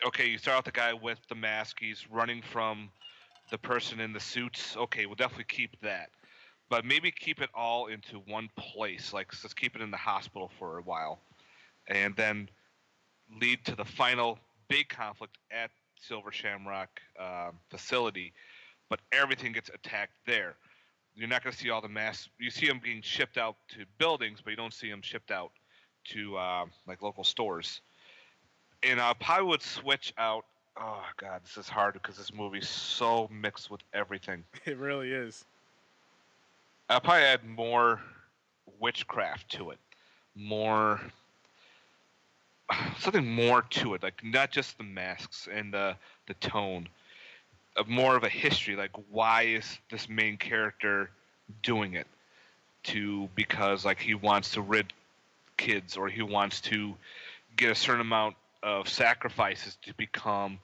[SPEAKER 4] okay, you start out the guy with the mask. He's running from the person in the suits. Okay, we'll definitely keep that. But maybe keep it all into one place. Like, let's keep it in the hospital for a while. And then lead to the final big conflict at Silver Shamrock facility. But everything gets attacked there. You're not going to see all the masks. You see them being shipped out to buildings, but you don't see them shipped out to like local stores. And I probably would switch out. Oh God, this is hard because this movie's so mixed with everything.
[SPEAKER 2] It really is.
[SPEAKER 4] I'll probably add more witchcraft to it, something more to it, like not just the masks and the tone. more of a history. Like, why is this main character doing it? Because like he wants to rid kids, or he wants to get a certain amount of sacrifices to become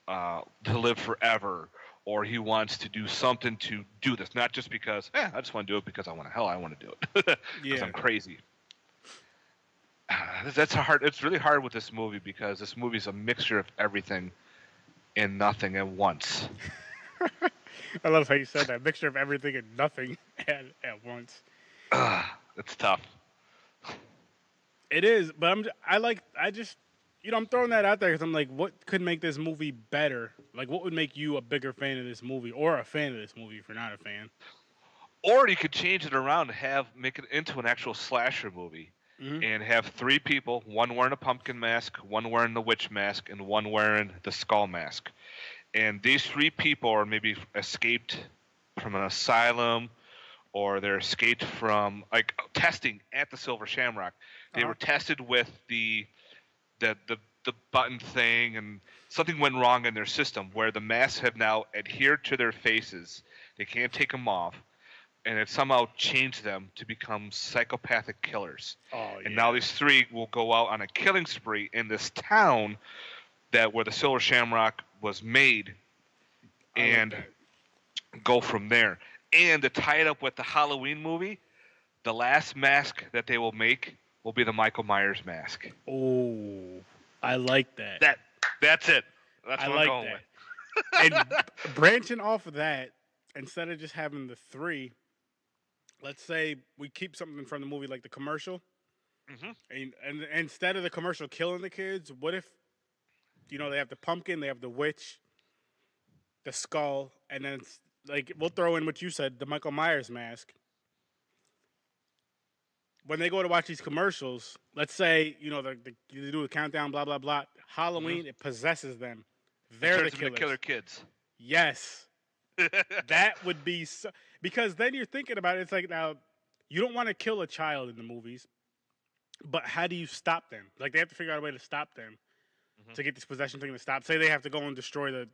[SPEAKER 4] to live forever, or he wants to do something to do this, not just because I just want to do it because I want to. Hell, I want to do it because I'm crazy. That's hard. It's really hard with this movie because this movie is a mixture of everything and nothing at once.
[SPEAKER 2] I love how you said that, mixture of everything and nothing at once.
[SPEAKER 4] It's tough.
[SPEAKER 2] It is, but I'm throwing that out there because I'm like, what could make this movie better? Like, what would make you a bigger fan of this movie, or a fan of this movie if you're not a fan?
[SPEAKER 4] Or you could change it around and make it into an actual slasher movie, and have 3 people, one wearing a pumpkin mask, one wearing the witch mask, and one wearing the skull mask. And these 3 people are maybe escaped from an asylum, or they're escaped from like testing at the Silver Shamrock. They were tested with the button thing, and something went wrong in their system where the masks have now adhered to their faces. They can't take them off, and it somehow changed them to become psychopathic killers. And now these 3 will go out on a killing spree in this town where the Silver Shamrock was made, and go from there. And to tie it up with the Halloween movie, the last mask that they will make will be the Michael Myers mask.
[SPEAKER 2] Oh, I like that.
[SPEAKER 4] That's it. That's what I'm going with.
[SPEAKER 2] And branching off of that, instead of just having the 3, let's say we keep something from the movie like the commercial, and instead of the commercial killing the kids, what if, they have the pumpkin, they have the witch, the skull, and then like we'll throw in what you said, the Michael Myers mask. When they go to watch these commercials, let's say, they do the countdown, blah, blah, blah. Halloween, it possesses them. They're the killers.
[SPEAKER 4] Killer kids.
[SPEAKER 2] Yes. That would be so... Because then you're thinking about it, it's like, now, you don't want to kill a child in the movies, but how do you stop them? Like, they have to figure out a way to stop them to get this possession thing to stop. Say they have to go and destroy the,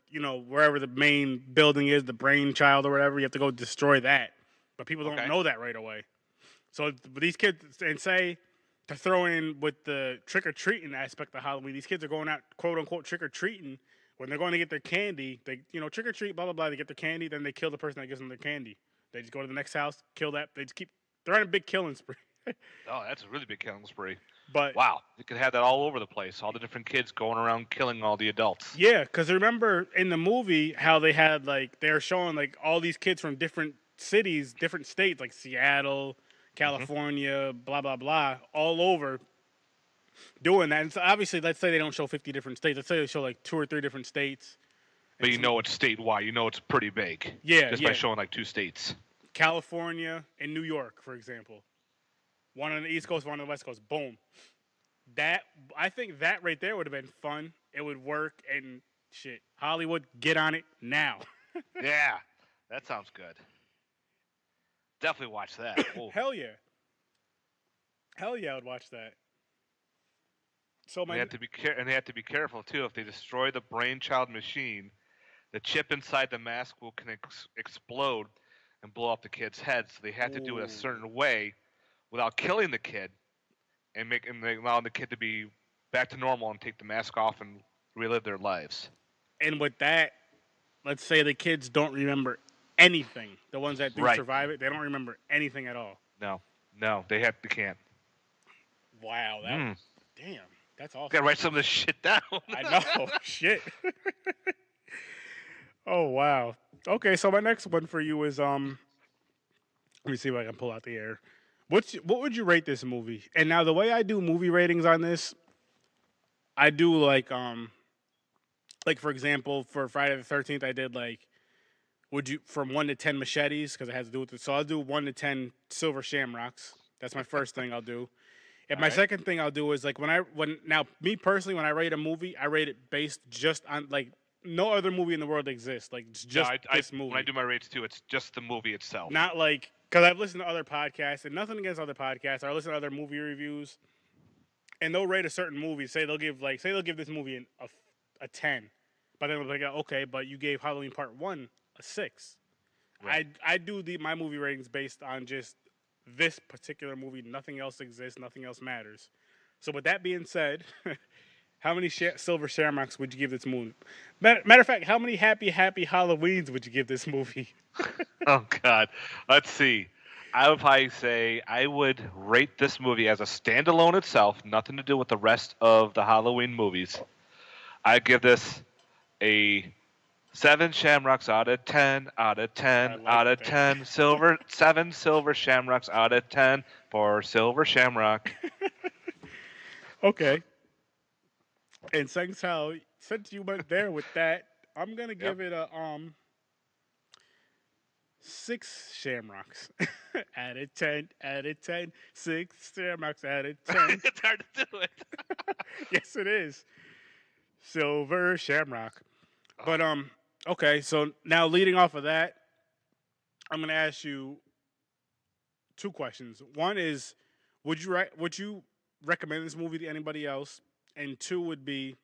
[SPEAKER 2] wherever the main building is, the brain child or whatever, you have to go destroy that. But people don't know that right away. So these kids, and say, to throw in with the trick-or-treating aspect of Halloween, these kids are going out, quote-unquote, trick-or-treating. When they're going to get their candy, they, trick-or-treat, blah, blah, blah, they get their candy, then they kill the person that gives them their candy. They just go to the next house, kill that. They just they're on a big killing spree.
[SPEAKER 4] Oh, that's a really big killing spree.
[SPEAKER 2] But
[SPEAKER 4] wow, you could have that all over the place. All the different kids going around killing all the adults.
[SPEAKER 2] Yeah, because remember in the movie how they had, like, they were showing, like, all these kids from different cities, different states, like Seattle, California, blah, blah, blah, all over doing that. And so obviously, let's say they don't show 50 different states. Let's say they show, like, 2 or 3 different states.
[SPEAKER 4] But it's statewide. It's pretty big.
[SPEAKER 2] Yeah,
[SPEAKER 4] Just by showing, like, 2 states.
[SPEAKER 2] California and New York, for example. One on the East Coast, one on the West Coast. Boom. I think that right there would have been fun. It would work, and shit. Hollywood, get on it now.
[SPEAKER 4] Yeah, that sounds good. Definitely watch that.
[SPEAKER 2] Hell yeah. Hell yeah, I would watch that. So
[SPEAKER 4] they have to be careful too. If they destroy the brainchild machine, the chip inside the mask can explode and blow up the kid's head. So they have to do it a certain way without killing the kid, and allow the kid to be back to normal and take the mask off and relive their lives.
[SPEAKER 2] And with that, let's say the kids don't remember anything. The ones that do survive it, they don't remember anything at all.
[SPEAKER 4] No, they can't.
[SPEAKER 2] Wow, damn, that's awesome.
[SPEAKER 4] Gotta write some of this shit down.
[SPEAKER 2] I know, shit. Oh wow. Okay, so my next one for you is let me see if I can pull out the air. What would you rate this movie? And now the way I do movie ratings on this, I do like for example, for Friday the 13th, I did like, from 1 to 10 machetes, because it has to do with it. So I'll do 1 to 10 silver shamrocks. That's my first thing I'll do. And my second thing I'll do is like me personally, when I rate a movie, I rate it based just on like no other movie in the world exists. Like it's just this movie.
[SPEAKER 4] When I do my rates too, it's just the movie itself.
[SPEAKER 2] Not like, because I've listened to other podcasts, and nothing against other podcasts. I listen to other movie reviews, and they'll rate a certain movie. Say they'll give this movie a 10. But then it was like, okay, but you gave Halloween Part 1 a 6.
[SPEAKER 4] Right.
[SPEAKER 2] I do my movie ratings based on just this particular movie. Nothing else exists. Nothing else matters. So with that being said, how many silver shamrocks would you give this movie? Matter of fact, how many happy Halloweens would you give this movie?
[SPEAKER 4] Oh God. Let's see. I would probably say I would rate this movie as a standalone itself, nothing to do with the rest of the Halloween movies. I'd give this a 7 shamrocks out of 10, out of 10, out of 10. Silver 7 silver shamrocks out of 10 for Silver Shamrock.
[SPEAKER 2] Okay. And since you went there with that, I'm gonna give it a 6 shamrocks out of 10, out of 10, 6 shamrocks out of 10.
[SPEAKER 4] It's hard to do it.
[SPEAKER 2] Yes, it is. Silver shamrock. But okay, so now leading off of that, I'm gonna ask you 2 questions. One is, would you recommend this movie to anybody else? And 2 would be,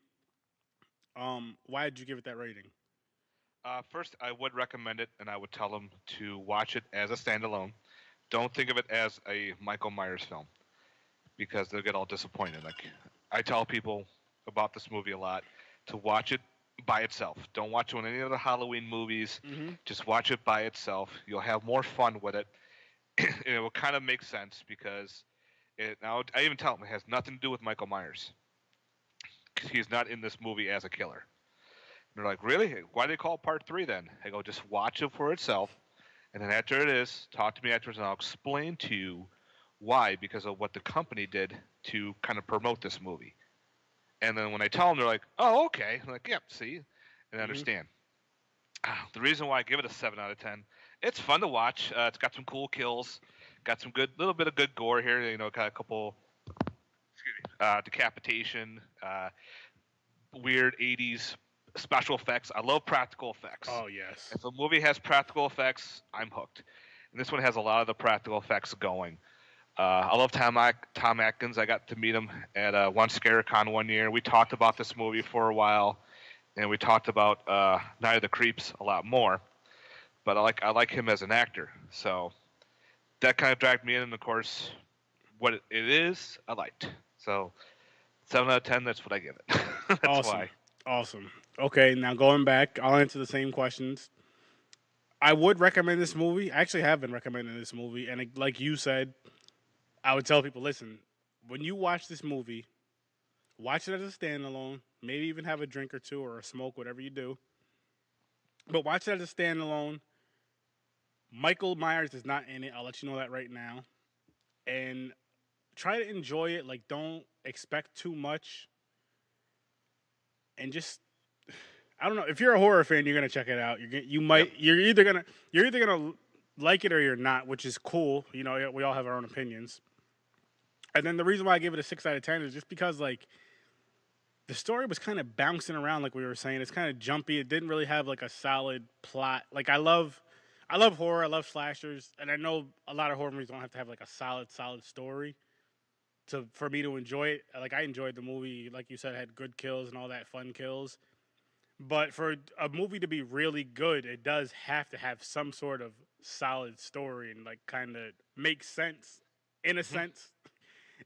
[SPEAKER 2] why did you give it that rating?
[SPEAKER 4] First, I would recommend it, and I would tell them to watch it as a standalone. Don't think of it as a Michael Myers film, because they'll get all disappointed. Like, I tell people about this movie a lot to watch it by itself. Don't watch it on any of the Halloween movies.
[SPEAKER 2] Mm-hmm.
[SPEAKER 4] Just watch it by itself. You'll have more fun with it. And it will kind of make sense because now I even tell them it has nothing to do with Michael Myers. He's not in this movie as a killer. And they're like, really? Why do they call it Part 3 then? I go, just watch it for itself. And then after it is, talk to me afterwards, and I'll explain to you why, because of what the company did to kind of promote this movie. And then when I tell them, they're like, oh, okay. I'm like, yep, see? And I understand. The reason why I give it a 7 out of 10, it's fun to watch. It's got some cool kills. Got some little bit of good gore here. You know, got a couple, decapitation, weird 80s special effects. I love practical effects.
[SPEAKER 2] Oh, yes.
[SPEAKER 4] If a movie has practical effects, I'm hooked. And this one has a lot of the practical effects going. I love Tom Atkins. I got to meet him at one ScareCon one year. We talked about this movie for a while, and we talked about Night of the Creeps a lot more. But I like him as an actor, so that kind of dragged me in. And of course, what it is, I liked. So 7 out of 10. That's what I give it. That's
[SPEAKER 2] Awesome.
[SPEAKER 4] why.
[SPEAKER 2] Awesome. Okay, now going back, I'll answer the same questions. I would recommend this movie. I actually have been recommending this movie, and like you said, I would tell people, listen, when you watch this movie, watch it as a standalone. Maybe even have a drink or two or a smoke, whatever you do. But watch it as a standalone. Michael Myers is not in it. I'll let you know that right now. And try to enjoy it. Like, don't expect too much. And just, I don't know. If you're a horror fan, you're gonna check it out. You're either gonna like it or you're not, which is cool. You know, we all have our own opinions. And then the reason why I give it a 6 out of 10 is just because, like, the story was kind of bouncing around, like we were saying. It's kind of jumpy. It didn't really have like a solid plot. Like, I love horror. I love slashers, and I know a lot of horror movies don't have to have like a solid story for me to enjoy it. Like, I enjoyed the movie. Like you said, it had good kills and all that fun kills. But for a movie to be really good, it does have to have some sort of solid story and like kind of make sense in a sense.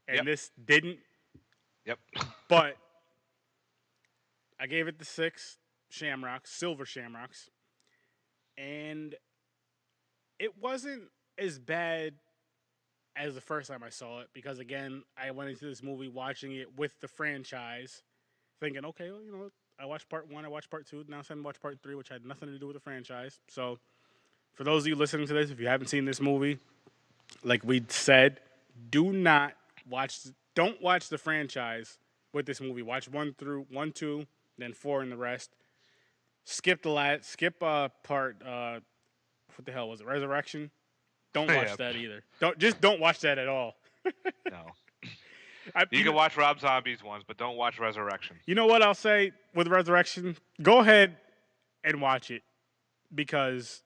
[SPEAKER 2] And this didn't.
[SPEAKER 4] Yep.
[SPEAKER 2] But I gave it the 6 shamrocks, silver shamrocks. And it wasn't as bad as the first time I saw it because, again, I went into this movie watching it with the franchise, thinking, okay, well, you know, I watched part 1, I watched part 2, now it's time to watch part 3, which had nothing to do with the franchise. So, for those of you listening to this, if you haven't seen this movie, like we said, don't watch the franchise with this movie. Watch 1, 2, then 4 and the rest. Skip part. What the hell was it? Resurrection. Don't watch that either. Don't watch that at all.
[SPEAKER 4] No. You can watch Rob Zombie's ones, but don't watch Resurrection.
[SPEAKER 2] You know what I'll say with Resurrection? Go ahead and watch it because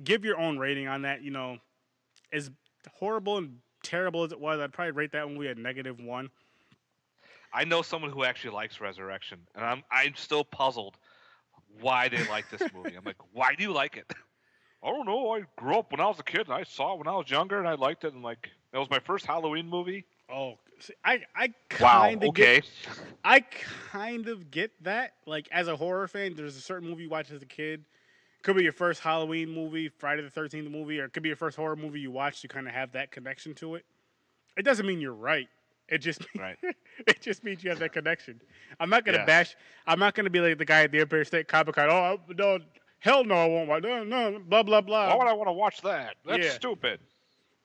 [SPEAKER 2] give your own rating on that. You know, as horrible and terrible as it was, I'd probably rate that movie at -1.
[SPEAKER 4] I know someone who actually likes Resurrection, and I'm still puzzled why they like this movie. I'm like, why do you like it? I don't know. I grew up when I was a kid, and I saw it when I was younger, and I liked it. And like, that was my first Halloween movie.
[SPEAKER 2] Oh, see, I
[SPEAKER 4] Wow.
[SPEAKER 2] kind of
[SPEAKER 4] Okay.
[SPEAKER 2] I kind of get that. Like as a horror fan, there's a certain movie you watch as a kid. Could be your first Halloween movie, Friday the 13th movie, or it could be your first horror movie you watched. You kind of have that connection to it. It doesn't mean you're right. It just
[SPEAKER 4] Right.
[SPEAKER 2] it just means you have that connection. I'm not gonna
[SPEAKER 4] Yes.
[SPEAKER 2] bash. I'm not gonna be like the guy at the Empire State Copycat. Oh no, hell no, I won't watch. No, blah blah blah.
[SPEAKER 4] Why would I want to watch that? That's
[SPEAKER 2] Yeah.
[SPEAKER 4] stupid.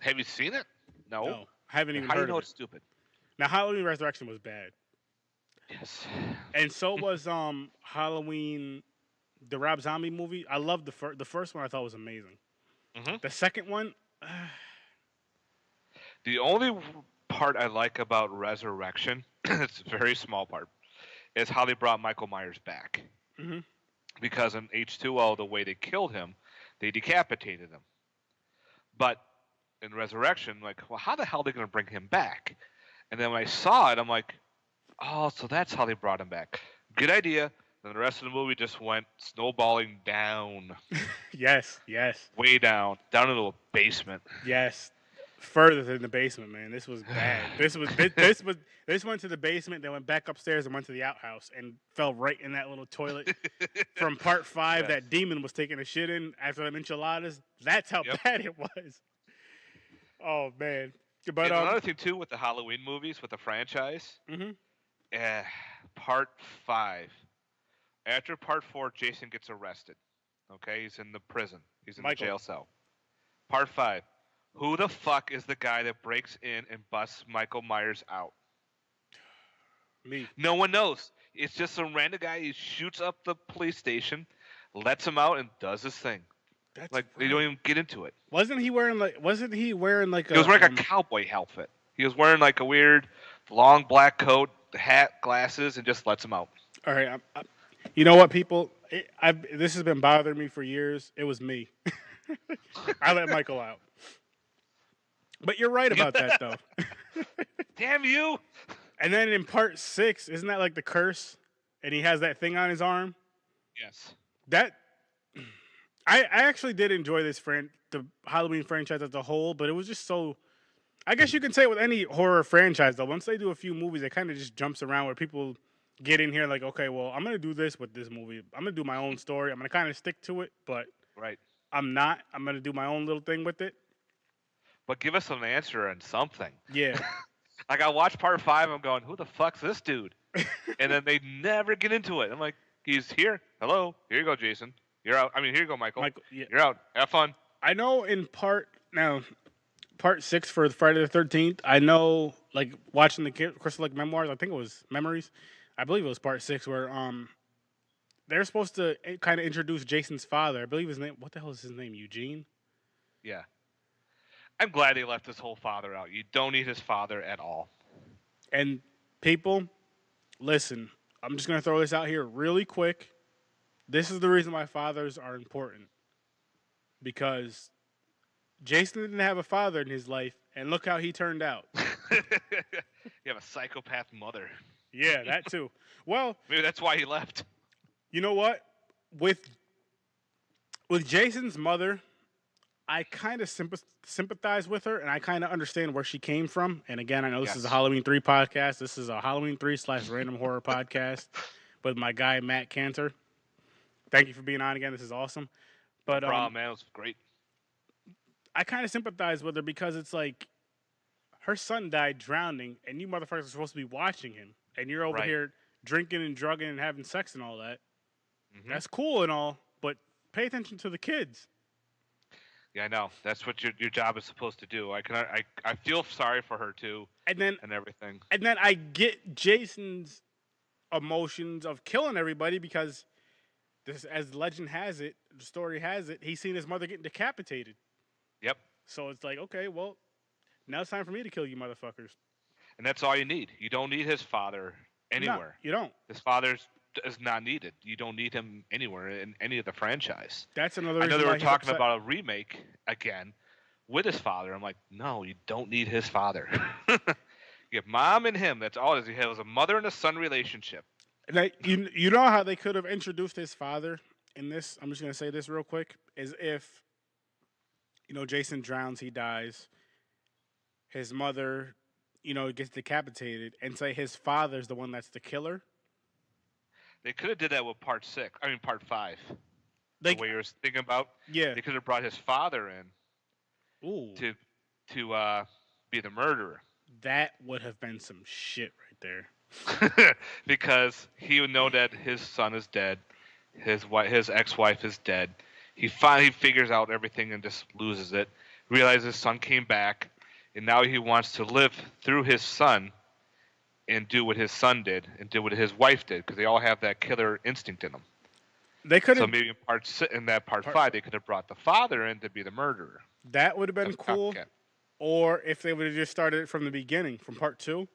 [SPEAKER 4] Have you seen it? No.
[SPEAKER 2] No, I haven't even
[SPEAKER 4] How do you
[SPEAKER 2] heard
[SPEAKER 4] know
[SPEAKER 2] of
[SPEAKER 4] it's
[SPEAKER 2] it.
[SPEAKER 4] stupid?
[SPEAKER 2] Now Halloween Resurrection was bad,
[SPEAKER 4] Yes.
[SPEAKER 2] and so was Halloween, the Rob Zombie movie. I loved the first one. I thought was amazing.
[SPEAKER 4] Mhm.
[SPEAKER 2] The second one,
[SPEAKER 4] The only part I like about Resurrection, it's a very small part, is how they brought Michael Myers back.
[SPEAKER 2] Mhm.
[SPEAKER 4] Because in H2O, the way they killed him, they decapitated him. But in Resurrection, like, well, how the hell are they going to bring him back? And then when I saw it, I'm like, oh, so that's how they brought him back. Good idea. Then the rest of the movie just went snowballing down,
[SPEAKER 2] yes,
[SPEAKER 4] way down into a basement.
[SPEAKER 2] yes. Further than the basement, man. This was bad. This went to the basement, then went back upstairs and went to the outhouse and fell right in that little toilet. From part 5,
[SPEAKER 4] Yes.
[SPEAKER 2] that demon was taking a shit in after them enchiladas. That's how
[SPEAKER 4] Yep.
[SPEAKER 2] bad it was. Oh man. But
[SPEAKER 4] And another thing too with the Halloween movies, with the franchise,
[SPEAKER 2] mhm.
[SPEAKER 4] part 5. After part 4, Jason gets arrested. Okay, he's in the prison. He's in
[SPEAKER 2] Michael.
[SPEAKER 4] the jail cell. Part 5. Who the fuck is the guy that breaks in and busts Michael Myers out?
[SPEAKER 2] Me.
[SPEAKER 4] No one knows. It's just some random guy. He shoots up the police station, lets him out, and does his thing.
[SPEAKER 2] That's
[SPEAKER 4] Like they
[SPEAKER 2] right.
[SPEAKER 4] don't even get into it.
[SPEAKER 2] Wasn't he wearing like a
[SPEAKER 4] He was wearing a cowboy outfit. He was wearing like a weird long black coat, hat, glasses, and just lets him out.
[SPEAKER 2] All right, you know what, people? This has been bothering me for years. It was me. I let Michael out. But you're right about that, though.
[SPEAKER 4] Damn you!
[SPEAKER 2] And then in part 6, isn't that like the curse? And he has that thing on his arm.
[SPEAKER 4] Yes.
[SPEAKER 2] That I actually did enjoy the Halloween franchise as a whole, but it was just so. I guess you can say it with any horror franchise though. Once they do a few movies, it kind of just jumps around where people get in here like, okay, well, I'm gonna do this with this movie. I'm gonna do my own story. I'm gonna kind of stick to it, but
[SPEAKER 4] Right.
[SPEAKER 2] I'm not. I'm gonna do my own little thing with it.
[SPEAKER 4] But give us an answer and something.
[SPEAKER 2] Yeah.
[SPEAKER 4] Like I watched part 5, I'm going, who the fuck's this dude? And then they never get into it. I'm like, he's here. Hello. Here you go, Jason. You're out. I mean, here you go, Michael.
[SPEAKER 2] Yeah.
[SPEAKER 4] You're out. Have fun.
[SPEAKER 2] I know in part 6 for Friday the 13th. I know, like watching the Crystal Lake Memoirs. I think it was Memories. I believe it was part 6 where they're supposed to kind of introduce Jason's father. I believe his name. What the hell is his name? Eugene.
[SPEAKER 4] Yeah. I'm glad they left his whole father out. You don't need his father at all.
[SPEAKER 2] And people, listen. I'm just gonna throw this out here really quick. This is the reason why fathers are important. Because Jason didn't have a father in his life, and look how he turned out.
[SPEAKER 4] You have a psychopath mother.
[SPEAKER 2] Yeah, that too. Well,
[SPEAKER 4] Maybe that's why he left.
[SPEAKER 2] you know what? With Jason's mother, I kind of sympathize with her, and I kind of understand where she came from. And again, I know this is a
[SPEAKER 4] Yes.
[SPEAKER 2] Halloween 3 podcast. This is a Halloween 3 / random horror podcast with my guy, Mack Kanter. Thank you for being on again. This is awesome. But
[SPEAKER 4] Man, it was great.
[SPEAKER 2] I kind of sympathize with her because it's like her son died drowning, and you motherfuckers are supposed to be watching him, and you're over
[SPEAKER 4] Right.
[SPEAKER 2] here drinking and drugging and having sex and all that.
[SPEAKER 4] Mhm.
[SPEAKER 2] That's cool and all, but pay attention to the kids.
[SPEAKER 4] Yeah, I know. That's what your job is supposed to do. I feel sorry for her too
[SPEAKER 2] And then
[SPEAKER 4] and everything.
[SPEAKER 2] I get Jason's emotions of killing everybody because this, as legend has it, the story has it, he's seen his mother getting decapitated.
[SPEAKER 4] Yep.
[SPEAKER 2] So it's like, okay, well, now it's time for me to kill you motherfuckers.
[SPEAKER 4] And that's all you need. You don't need his father anywhere.
[SPEAKER 2] No, you don't.
[SPEAKER 4] His father is not needed. You don't need him anywhere in any of the franchise.
[SPEAKER 2] That's another
[SPEAKER 4] I
[SPEAKER 2] reason
[SPEAKER 4] know they
[SPEAKER 2] why
[SPEAKER 4] were
[SPEAKER 2] he's
[SPEAKER 4] talking
[SPEAKER 2] upset.
[SPEAKER 4] about a remake again with his father. I'm like, no, you don't need his father. You have mom and him. That's all it is. He has a mother and a son relationship.
[SPEAKER 2] Like, you know how they could have introduced his father in this? I'm just gonna say this real quick. Is if Jason drowns, he dies. His mother, gets decapitated, and say his father's the one that's the killer.
[SPEAKER 4] They could have did that with part 6. I mean, part 5. The
[SPEAKER 2] Like,
[SPEAKER 4] way you were thinking about.
[SPEAKER 2] yeah.
[SPEAKER 4] They could have brought his father in
[SPEAKER 2] Ooh,
[SPEAKER 4] to be the murderer.
[SPEAKER 2] that would have been some shit right there.
[SPEAKER 4] Because he would know that his son is dead, his ex-wife is dead. He finally figures out everything and just loses it. Realizes his son came back, and now he wants to live through his son and do what his son did and do what his wife did, because they all have that killer instinct in them.
[SPEAKER 2] They could have.
[SPEAKER 4] So maybe in part 5, they could have brought the father in to be the murderer.
[SPEAKER 2] That would have been
[SPEAKER 4] That's
[SPEAKER 2] cool.
[SPEAKER 4] copycat.
[SPEAKER 2] Or if they would have just started it from the beginning, from part 2.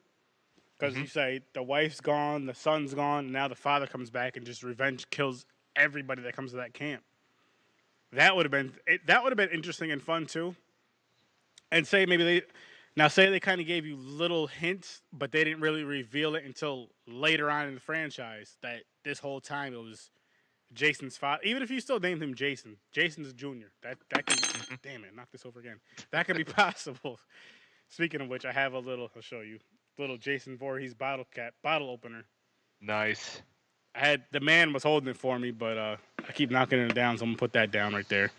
[SPEAKER 2] Because
[SPEAKER 4] Mm-hmm.
[SPEAKER 2] you say the wife's gone, the son's gone, and now the father comes back and just revenge kills everybody that comes to that camp. That would have been interesting and fun too. And say they kind of gave you little hints, but they didn't really reveal it until later on in the franchise that this whole time it was Jason's father. Even if you still named him Jason, Jason's Jr. That can damn it, knock this over again. That could be possible. Speaking of which, I have I'll show you. Little Jason Voorhees bottle opener.
[SPEAKER 4] Nice.
[SPEAKER 2] The man was holding it for me, but I keep knocking it down, so I'm gonna put that down right there.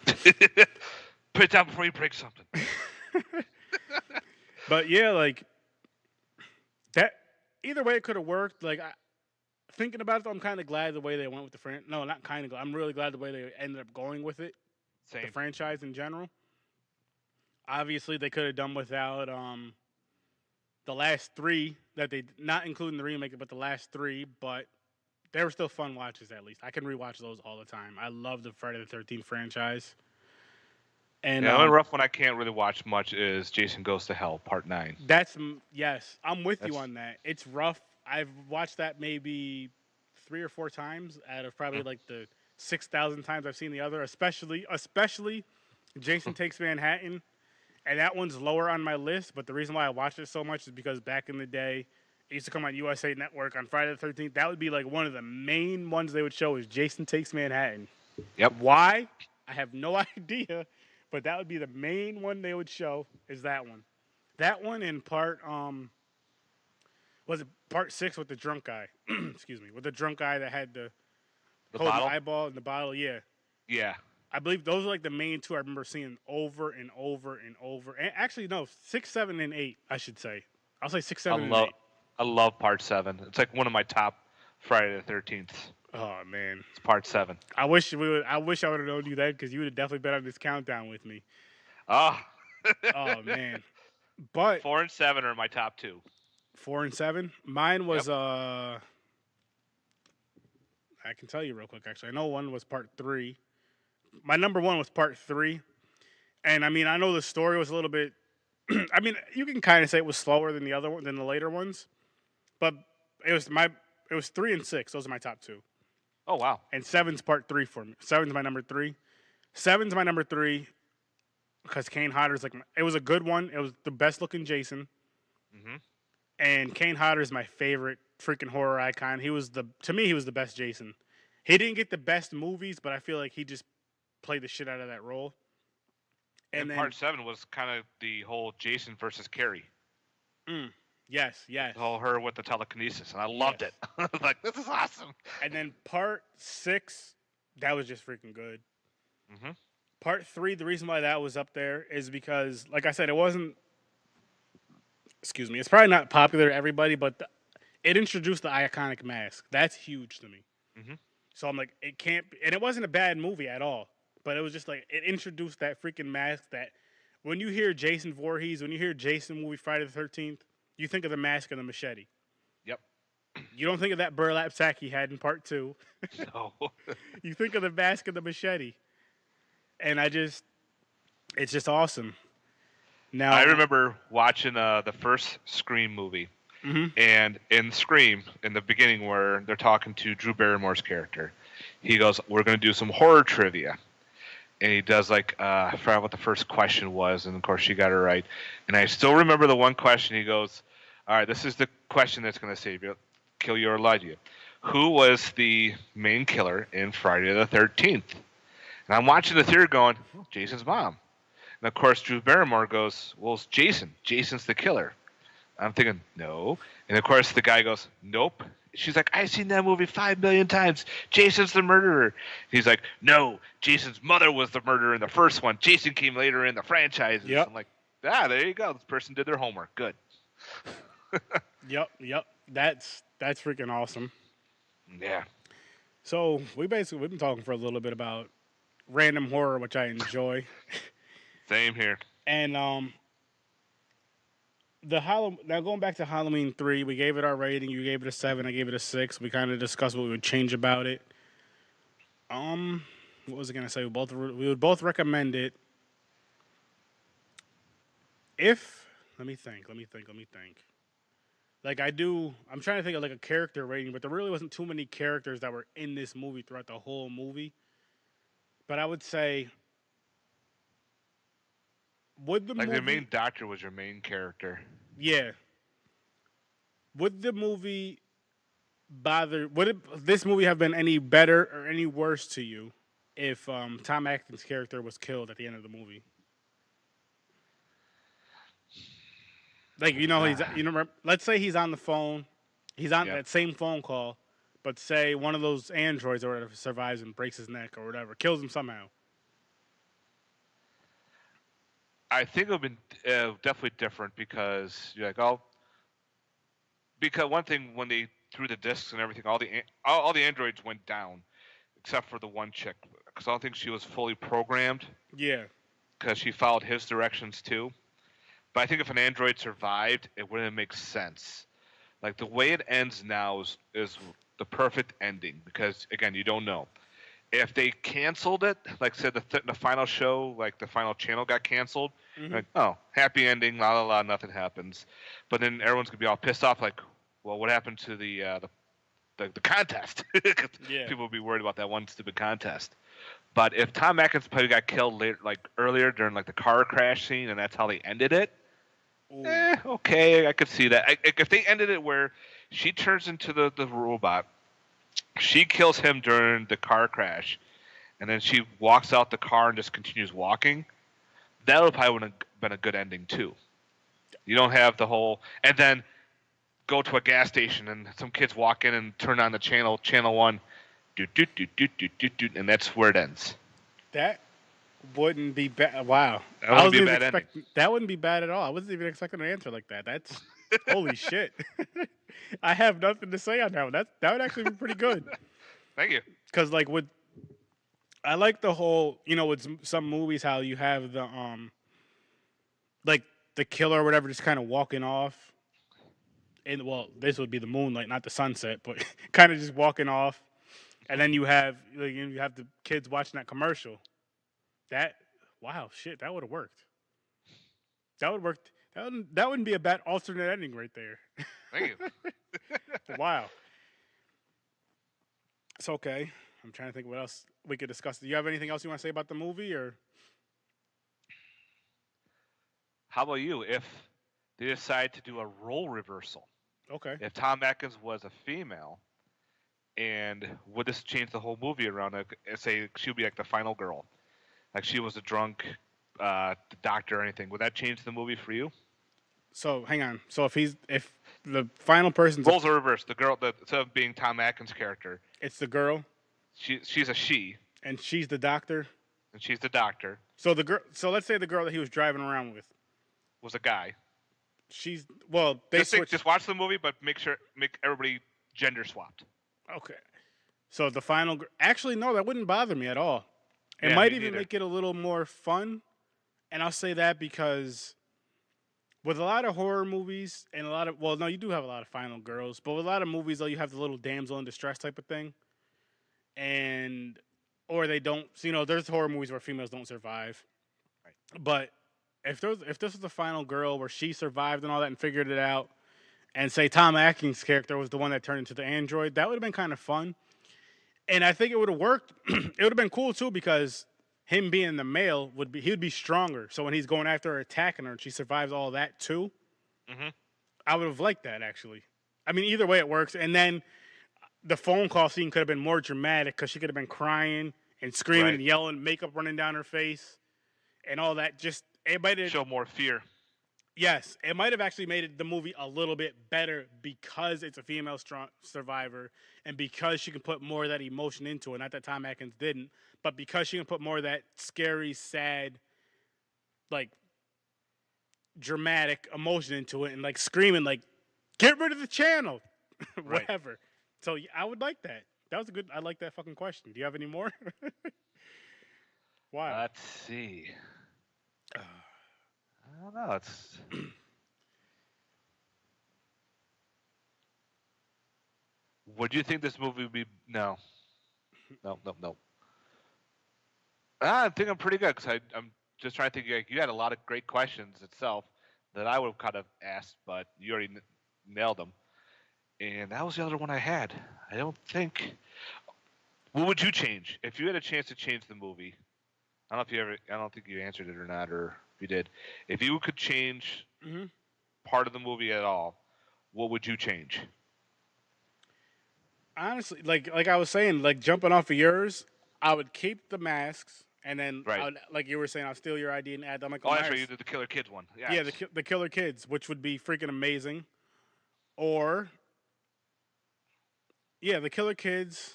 [SPEAKER 4] Put it down before you break something.
[SPEAKER 2] But yeah, like that. Either way, it could have worked. Like thinking about it, though, I'm kind of glad the way they went with the franchise. No, not kind of glad. I'm really glad the way they ended up going with it.
[SPEAKER 4] Same.
[SPEAKER 2] The franchise in general. Obviously, they could have done without the last 3 that they not including the remake, but the last 3. But they were still fun watches. At least I can rewatch those all the time. I love the Friday the 13th franchise. And
[SPEAKER 4] the only rough one I can't really watch much is Jason Goes to Hell, Part 9.
[SPEAKER 2] Yes, I'm with you on that. It's rough. I've watched that maybe 3 or 4 times out of probably like the 6,000 times I've seen the other. Especially Jason Takes Manhattan, and that one's lower on my list. But the reason why I watched it so much is because back in the day, it used to come on USA Network on Friday the 13th. That would be like one of the main ones they would show is Jason Takes Manhattan.
[SPEAKER 4] Yep.
[SPEAKER 2] Why? I have no idea. But that would be the main one they would show is that one. That one in was it part 6 with the drunk guy? Excuse me, with the drunk guy that had the
[SPEAKER 4] bottle?
[SPEAKER 2] eyeball in the bottle. Yeah.
[SPEAKER 4] Yeah.
[SPEAKER 2] I believe those are like the main 2 I remember seeing over and over and over. And actually, no, 6, 7, and 8. I should say. I'll say 6, 7, and 8.
[SPEAKER 4] I love Part 7. It's like one of my top Friday the 13th.
[SPEAKER 2] Oh man,
[SPEAKER 4] it's Part 7.
[SPEAKER 2] I wish I would have known you that because you would have definitely been on this countdown with me.
[SPEAKER 4] Oh.
[SPEAKER 2] Oh man, but
[SPEAKER 4] 4 and 7 are my top 2.
[SPEAKER 2] 4 and 7. Mine was I can tell you real quick. Actually, I know one was part 3. My number 1 was part 3, and I mean I know the story was a little bit. I mean you can kind of say it was slower than the later ones, but it was 3 and 6. Those are my top 2.
[SPEAKER 4] Oh, wow.
[SPEAKER 2] And 7's part 3 for me. 7's my number 3. 7's my number 3 because Kane Hodder's it was a good one. It was the best looking Jason.
[SPEAKER 4] Mm-hmm.
[SPEAKER 2] And Kane Hodder is my favorite freaking horror icon. To me, he was the best Jason. He didn't get the best movies, but I feel like he just played the shit out of that role.
[SPEAKER 4] And then, part 7 was kind of the whole Jason versus Carrie.
[SPEAKER 2] Yes.
[SPEAKER 4] All her with the telekinesis, and I loved it. I was like, this is awesome.
[SPEAKER 2] And then part 6, that was just freaking good.
[SPEAKER 4] Mm-hmm.
[SPEAKER 2] Part 3, the reason why that was up there is because, like I said, it wasn't. Excuse me. It's probably not popular to everybody, but it introduced the iconic mask. That's huge to me.
[SPEAKER 4] Mm-hmm.
[SPEAKER 2] So I'm like, it can't be, and it wasn't a bad movie at all. But it was just like it introduced that freaking mask that when you hear Jason Voorhees, when you hear Jason movie Friday the 13th, you think of the mask and the machete.
[SPEAKER 4] Yep.
[SPEAKER 2] You don't think of that burlap sack he had in part 2.
[SPEAKER 4] No.
[SPEAKER 2] You think of the mask and the machete. And it's just awesome. Now
[SPEAKER 4] I remember watching the first Scream movie.
[SPEAKER 2] Mm-hmm.
[SPEAKER 4] And in Scream, in the beginning where they're talking to Drew Barrymore's character, he goes, we're going to do some horror trivia. And he does I forgot what the first question was, and of course she got it right. And I still remember the one question. He goes, all right, this is the question that's going to save you. kill you or lie to you. Who was the main killer in Friday the 13th? And I'm watching the theater going, well, Jason's mom. And of course, Drew Barrymore goes, well, it's Jason. Jason's the killer. I'm thinking, no. And of course, the guy goes, nope. She's like, I've seen that movie 5 million times. Jason's the murderer. He's like, no, Jason's mother was the murderer in the first one. Jason came later in the franchises.
[SPEAKER 2] Yep.
[SPEAKER 4] I'm like, there you go. This person did their homework. Good.
[SPEAKER 2] Yep. That's freaking awesome.
[SPEAKER 4] Yeah.
[SPEAKER 2] So we've been talking for a little bit about random horror, which I enjoy.
[SPEAKER 4] Same here.
[SPEAKER 2] And now going back to Halloween 3, we gave it our rating. You gave it a 7. I gave it a 6. We kind of discussed what we would change about it. What was I gonna say? We would both recommend it. Let me think. Like I'm trying to think of like a character rating, but there really wasn't too many characters that were in this movie throughout the whole movie. But I would say,
[SPEAKER 4] the main doctor was your main character.
[SPEAKER 2] Yeah. Would the movie would this movie have been any better or any worse to you if Tom Atkins' character was killed at the end of the movie? Like, let's say he's on the phone, he's on that same phone call, but say one of those androids or whatever survives and breaks his neck or whatever, kills him somehow.
[SPEAKER 4] I think it would have been definitely different because you're like, because one thing when they threw the discs and everything, all the androids went down except for the one chick because I don't think she was fully programmed.
[SPEAKER 2] Yeah.
[SPEAKER 4] Because she followed his directions too. But I think if an android survived, it wouldn't make sense. Like the way it ends now is the perfect ending because again, you don't know. If they canceled it, like said the final show, like the final channel got canceled, like, oh, happy ending, la la la, nothing happens. But then everyone's gonna be all pissed off, like, well, what happened to the contest?
[SPEAKER 2] Yeah.
[SPEAKER 4] People will be worried about that one stupid contest. But if Tom Atkins probably got killed later, like earlier during like the car crash scene, and that's how they ended it, okay, I could see that. If they ended it where she turns into the robot. She kills him during the car crash, and then she walks out the car and just continues walking. That would probably have been a good ending too. You don't have the whole and then go to a gas station and some kids walk in and turn on the channel 1, and that's where it ends.
[SPEAKER 2] That wouldn't be bad. Wow,
[SPEAKER 4] that wouldn't be a bad ending.
[SPEAKER 2] That wouldn't be bad at all. I wasn't even expecting an answer like that. That's holy shit. I have nothing to say on that one. That would actually be pretty good.
[SPEAKER 4] Thank you.
[SPEAKER 2] Because I like the whole, with some movies how you have the like the killer or whatever just kind of walking off, and this would be the moonlight, not the sunset, but kind of just walking off, and then you have the kids watching that commercial. That would have worked. That would work. That wouldn't be a bad alternate ending right there.
[SPEAKER 4] Thank you.
[SPEAKER 2] Wow. It's okay. I'm trying to think what else we could discuss. Do you have anything else you want to say about the movie, or?
[SPEAKER 4] How about you? If they decide to do a role reversal,
[SPEAKER 2] okay.
[SPEAKER 4] If Tom Atkins was a female, and would this change the whole movie around? Say she would be like the final girl, like she was a drunk doctor or anything. Would that change the movie for you?
[SPEAKER 2] So hang on. So if the final person's
[SPEAKER 4] roles are reversed, the girl, instead of being Tom Atkins' character,
[SPEAKER 2] it's the girl.
[SPEAKER 4] She's a she,
[SPEAKER 2] and she's the doctor.
[SPEAKER 4] And she's the doctor.
[SPEAKER 2] So the girl. So let's say the girl that he was driving around with
[SPEAKER 4] was a guy.
[SPEAKER 2] Just
[SPEAKER 4] watch the movie, but make everybody gender swapped.
[SPEAKER 2] Okay. So the final. Actually, no, that wouldn't bother me at all. It might even make it a little more fun, and I'll say that because. With a lot of horror movies and you do have a lot of final girls, but with a lot of movies, though, you have the little damsel in distress type of thing. Or they don't, there's horror movies where females don't survive. Right. But if this was the final girl where she survived and all that and figured it out, and say Tom Atkins' character was the one that turned into the android, that would have been kind of fun. And I think it would have worked. It would have been cool, too, because him being the male he would be stronger. So when he's going after her, attacking her, and she survives all that too. Mm-hmm. I would have liked that actually. I mean, either way it works. And then the phone call scene could have been more dramatic because she could have been crying and screaming
[SPEAKER 4] Right.
[SPEAKER 2] and yelling, makeup running down her face, and all that. Just it might have
[SPEAKER 4] Show more fear.
[SPEAKER 2] Yes, it might have actually made the movie a little bit better because it's a female survivor and because she can put more of that emotion into it. Not that Tom Atkins didn't, but because she can put more of that scary, sad, like dramatic emotion into it and like screaming, like "Get rid of the channel," whatever. So I would like that. That was a good. I like that fucking question. Do you have any more? Wow.
[SPEAKER 4] Let's see. I don't know. It's would you think this movie would be no? I think I'm pretty good because I'm just trying to think. Like, you had a lot of great questions itself that I would have kind of asked, but you already nailed them. And that was the other one I had. I don't think. What would you change if you had a chance to change the movie? I don't know if you ever. I don't think you answered it or not, or if you did. If you could change part of the movie at all, what would you change?
[SPEAKER 2] Honestly, like I was saying, like jumping off of yours, I would keep the masks, and then
[SPEAKER 4] Right.
[SPEAKER 2] I would, like you were saying, I'll steal your ID and add the Michael
[SPEAKER 4] Oh,
[SPEAKER 2] Myers.
[SPEAKER 4] that's right. You did the Killer Kids one. Yes.
[SPEAKER 2] Yeah, the Killer Kids, which would be freaking amazing. Or the Killer Kids,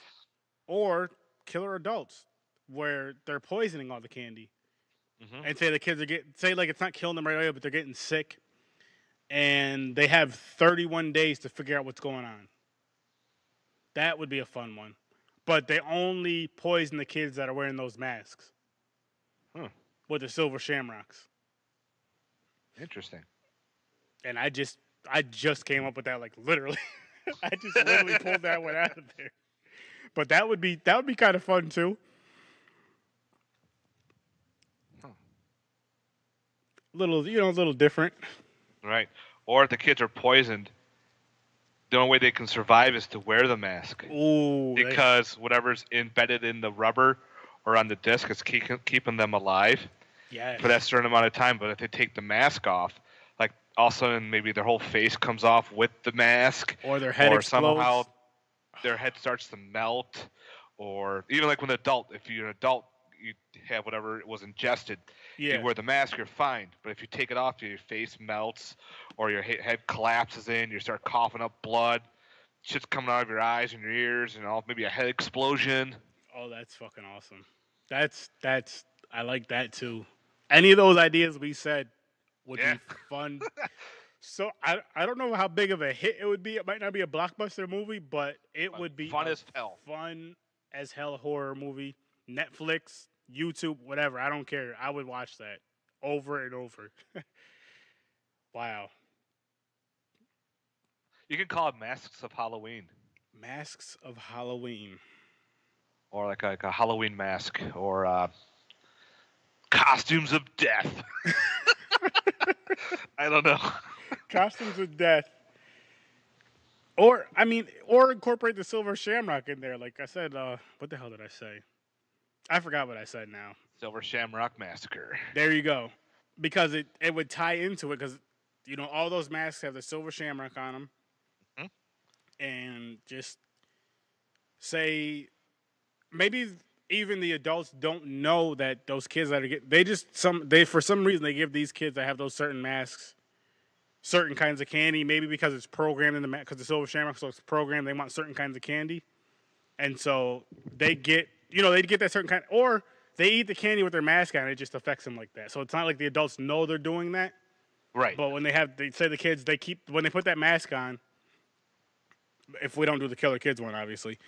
[SPEAKER 2] or Killer Adults, where they're poisoning all the candy, and say the kids are like it's not killing them right away, but they're getting sick, and they have 31 days to figure out what's going on. That would be a fun one. But they only poison the kids that are wearing those masks. With the silver shamrocks.
[SPEAKER 4] Interesting.
[SPEAKER 2] And I just came up with that, like, literally. I just literally pulled that one out of there. But that would be kind of fun too. Little different.
[SPEAKER 4] Right. Or if the kids are poisoned, the only way they can survive is to wear the mask.
[SPEAKER 2] Ooh.
[SPEAKER 4] Because whatever's embedded in the rubber or on the disc is keeping them alive for that certain amount of time. But if they take the mask off, like all of a sudden maybe their whole face comes off with the mask,
[SPEAKER 2] or their head explodes.
[SPEAKER 4] Somehow their head starts to melt, or even like when an adult, if you're an adult, you have whatever was ingested. You wear the mask, you're fine. But if you take it off, your face melts, or your head collapses in, you start coughing up blood, shit's coming out of your eyes and your ears, and maybe a head explosion.
[SPEAKER 2] Oh, that's fucking awesome. That's I like that too. Any of those ideas we said would be fun. So I don't know how big of a hit it would be. It might not be a blockbuster movie, but it would be
[SPEAKER 4] fun as hell.
[SPEAKER 2] Fun as hell horror movie. Netflix, YouTube, whatever. I don't care. I would watch that over and over. Wow.
[SPEAKER 4] You can call it Masks of Halloween.
[SPEAKER 2] Masks of Halloween.
[SPEAKER 4] Or like a Halloween mask. Or Costumes of Death. I don't know.
[SPEAKER 2] Costumes of Death. Or incorporate the Silver Shamrock in there. Like I said, what the hell did I say? I forgot what I said now.
[SPEAKER 4] Silver Shamrock Massacre.
[SPEAKER 2] There you go. Because it would tie into it because, all those masks have the Silver Shamrock on them. And just say, maybe even the adults don't know that those kids that are for some reason they give these kids that have those certain masks certain kinds of candy, maybe because it's programmed in because the Silver Shamrock, so it's programmed, they want certain kinds of candy. And so they get that certain kind, or they eat the candy with their mask on, it just affects them like that. So it's not like the adults know they're doing that.
[SPEAKER 4] Right.
[SPEAKER 2] But when they say the kids, when they put that mask on, if we don't do the Killer Kids one, obviously,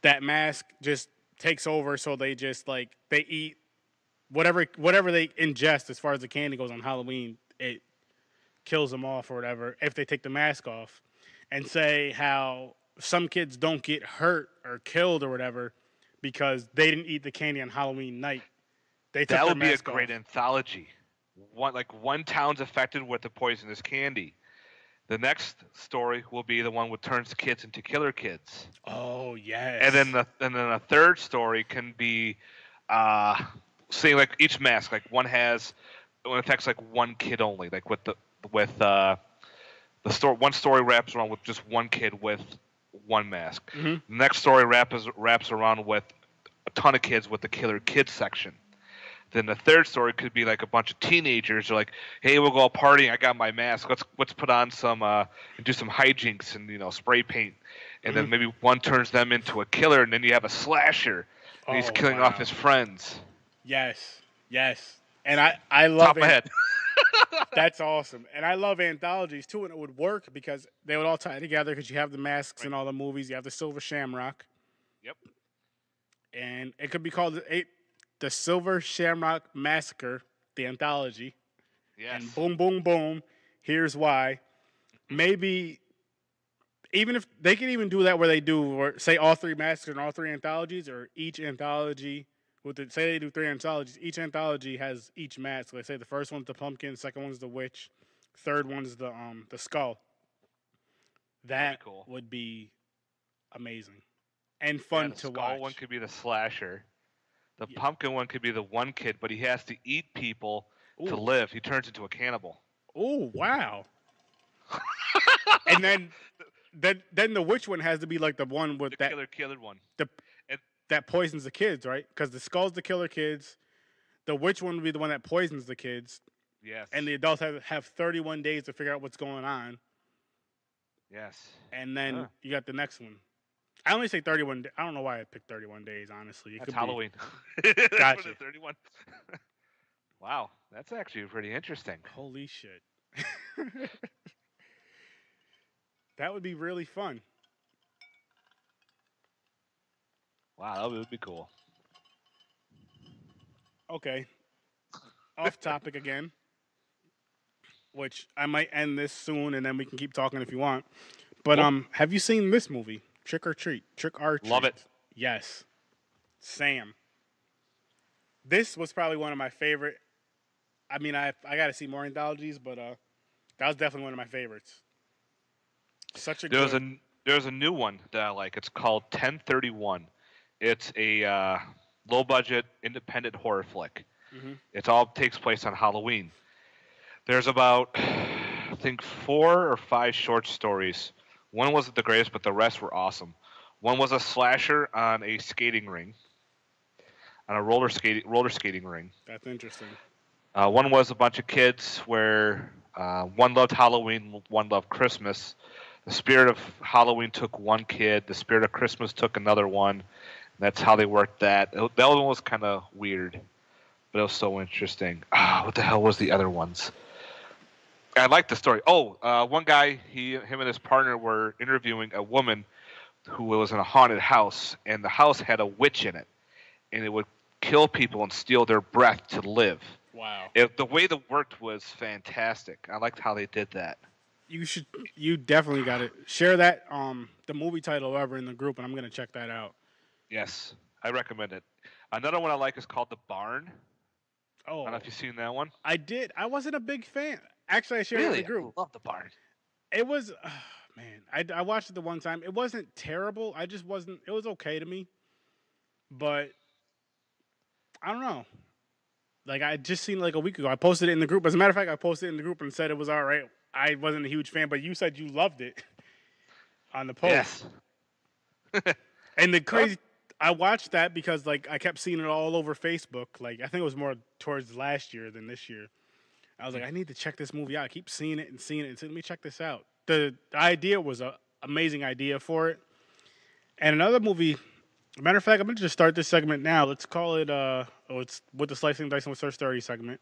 [SPEAKER 2] that mask just takes over, so they just, they eat whatever they ingest as far as the candy goes on Halloween, it kills them off or whatever if they take the mask off. And say how some kids don't get hurt or killed or whatever because they didn't eat the candy on Halloween night.
[SPEAKER 4] That would be a great anthology. One town's affected with the poisonous candy. The next story will be the one that turns kids into killer kids.
[SPEAKER 2] Oh yes.
[SPEAKER 4] And then a third story can be, saying like each mask, like one affects like one kid only, like with one story wraps around with just one kid with one mask.
[SPEAKER 2] Mm-hmm.
[SPEAKER 4] The next story wraps around with a ton of kids with the killer kids section. Then the third story could be like a bunch of teenagers are like, "Hey, we'll go out partying. I got my mask. Let's put on some and do some hijinks and spray paint." And then maybe one turns them into a killer, and then you have a slasher, and he's killing off his friends.
[SPEAKER 2] Yes. And I love
[SPEAKER 4] Top of my head.
[SPEAKER 2] That's awesome. And I love anthologies too, and it would work because they would all tie together because you have the masks in all the movies. You have the Silver Shamrock.
[SPEAKER 4] Yep.
[SPEAKER 2] And it could be called the Silver Shamrock Massacre, the anthology.
[SPEAKER 4] Yes.
[SPEAKER 2] And boom, boom, boom. Here's why. Maybe even if they could even do that where they do, or say all three massacres and all three anthologies, or each anthology. Say they do 3 anthologies. Each anthology has each mask. Let's say the first one's the pumpkin, second one's the witch, third one's the skull. That
[SPEAKER 4] cool.
[SPEAKER 2] would be amazing and fun to watch. The
[SPEAKER 4] skull one could be the slasher. The pumpkin one could be the one kid, but he has to eat people to live. He turns into a cannibal.
[SPEAKER 2] Oh wow! And then the witch one has to be like the one with
[SPEAKER 4] the killer one.
[SPEAKER 2] That poisons the kids, right? Because the skull's the killer kids. The witch one would be the one that poisons the kids.
[SPEAKER 4] Yes.
[SPEAKER 2] And the adults have 31 days to figure out what's going on.
[SPEAKER 4] Yes.
[SPEAKER 2] And then you got the next one. I only say 31. I don't know why I picked 31 days, honestly.
[SPEAKER 4] That's Halloween.
[SPEAKER 2] Gotcha.
[SPEAKER 4] 31. Wow. That's actually pretty interesting.
[SPEAKER 2] Holy shit. That would be really fun.
[SPEAKER 4] Wow, that would be cool.
[SPEAKER 2] Okay. Off topic again. Which I might end this soon and then we can keep talking if you want. But have you seen this movie? Trick or Treat. Trick or Treat.
[SPEAKER 4] Love it.
[SPEAKER 2] Yes. Sam. This was probably one of my favorite. I mean, I got to see more anthologies, but that was definitely one of my favorites. Such a
[SPEAKER 4] There's a new one that I like. It's called 1031. It's a low-budget, independent horror flick.
[SPEAKER 2] Mm-hmm.
[SPEAKER 4] It all takes place on Halloween. There's about, I think, 4 or 5 short stories. One wasn't the greatest, but the rest were awesome. One was a slasher on a skating ring, on a roller skating ring.
[SPEAKER 2] That's interesting.
[SPEAKER 4] One was a bunch of kids where one loved Halloween, one loved Christmas. The spirit of Halloween took one kid. The spirit of Christmas took another one. That's how they worked that. That one was kind of weird, but it was so interesting. What the hell was the other ones? I liked the story. One guy, him and his partner were interviewing a woman who was in a haunted house, and the house had a witch in it, and it would kill people and steal their breath to live.
[SPEAKER 2] Wow.
[SPEAKER 4] The way that worked was fantastic. I liked how they did that.
[SPEAKER 2] You definitely got to share that the movie title ever in the group, and I'm gonna check that out.
[SPEAKER 4] Yes, I recommend it. Another one I like is called The Barn.
[SPEAKER 2] Oh,
[SPEAKER 4] I don't know if you've seen that one.
[SPEAKER 2] I did. I wasn't a big fan. Actually, I shared it in the group.
[SPEAKER 4] I love The Barn.
[SPEAKER 2] It was, man. I watched it the one time. It wasn't terrible. I just wasn't. It was okay to me, but I don't know. Like I just seen it like a week ago. I posted it in the group. As a matter of fact, I posted it in the group and said it was all right. I wasn't a huge fan, but you said you loved it on the post.
[SPEAKER 4] Yes.
[SPEAKER 2] And the crazy, I watched that because like I kept seeing it all over Facebook. Like I think it was more towards last year than this year. I was like, I need to check this movie out. I keep seeing it and seeing it, and so let me check this out. The idea was an amazing idea for it. And another movie. Matter of fact, I'm gonna just start this segment now. Let's call it it's with the slicing dice and with Search 30 segment.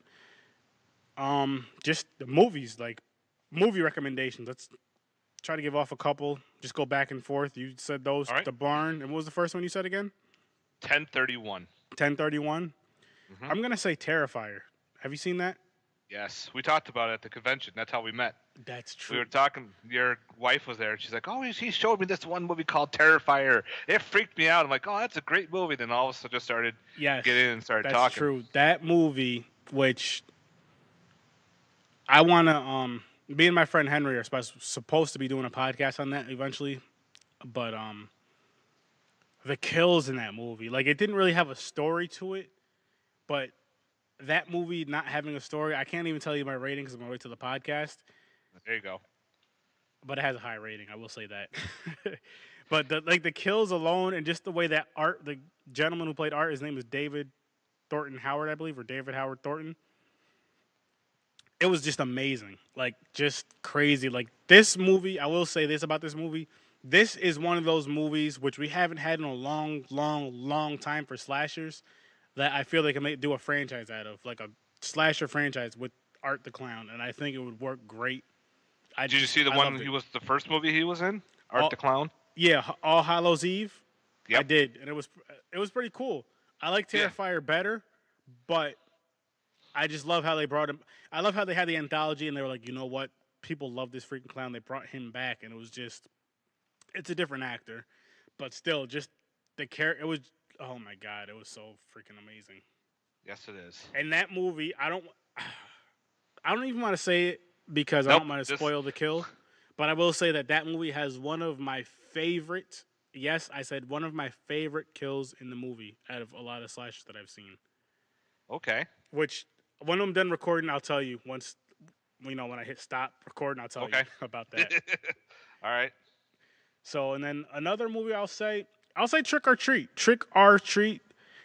[SPEAKER 2] Just the movies, like movie recommendations. Let's try to give off a couple. Just go back and forth. You said those.
[SPEAKER 4] All right.
[SPEAKER 2] The Barn. And what was the first one you said again?
[SPEAKER 4] 1031.
[SPEAKER 2] 1031.
[SPEAKER 4] Mm-hmm.
[SPEAKER 2] I'm gonna say Terrifier. Have you seen that?
[SPEAKER 4] Yes, we talked about it at the convention. That's how we met.
[SPEAKER 2] That's true.
[SPEAKER 4] We were talking. Your wife was there, and she's like, "Oh, he showed me this one movie called Terrifier. It freaked me out." I'm like, "Oh, that's a great movie." Then all of a sudden, just started getting in and started
[SPEAKER 2] that's
[SPEAKER 4] talking.
[SPEAKER 2] That's true. That movie, which I want to, me and my friend Henry are supposed to be doing a podcast on that eventually, but the kills in that movie, like it didn't really have a story to it, but that movie not having a story, I can't even tell you my rating because I'm going to wait till the podcast.
[SPEAKER 4] There you go.
[SPEAKER 2] but it has a high rating. I will say that. But the kills alone and just the way that Art, the gentleman who played Art, his name is David Thornton Howard, I believe, or David Howard Thornton. It was just amazing, like just crazy. Like this movie, I will say this about this movie. This is one of those movies which we haven't had in a long, long, long time for slashers that I feel they can do a franchise out of, like a slasher franchise with Art the Clown, and I think it would work great.
[SPEAKER 4] Did you see the one he was the first movie he was in, Art the Clown?
[SPEAKER 2] Yeah, All Hallows Eve.
[SPEAKER 4] Yep.
[SPEAKER 2] I did, and it was pretty cool. I like Terrifier better, but I just love how they brought him. I love how they had the anthology, and they were like, you know what, people love this freaking clown. They brought him back, and it was just, it's a different actor, but still, just the character. It was, oh my god, it was so freaking amazing.
[SPEAKER 4] Yes, it is.
[SPEAKER 2] And that movie, I don't even want to say it because I don't want to spoil the kill, but I will say that movie has one of my favorite. Yes, I said one of my favorite kills in the movie out of a lot of slashers that I've seen.
[SPEAKER 4] Okay.
[SPEAKER 2] Which, when I'm done recording, I'll tell you once, when I hit stop recording, I'll tell you about that.
[SPEAKER 4] All right.
[SPEAKER 2] So, and then another movie I'll say Trick or Treat. Trick or Treat.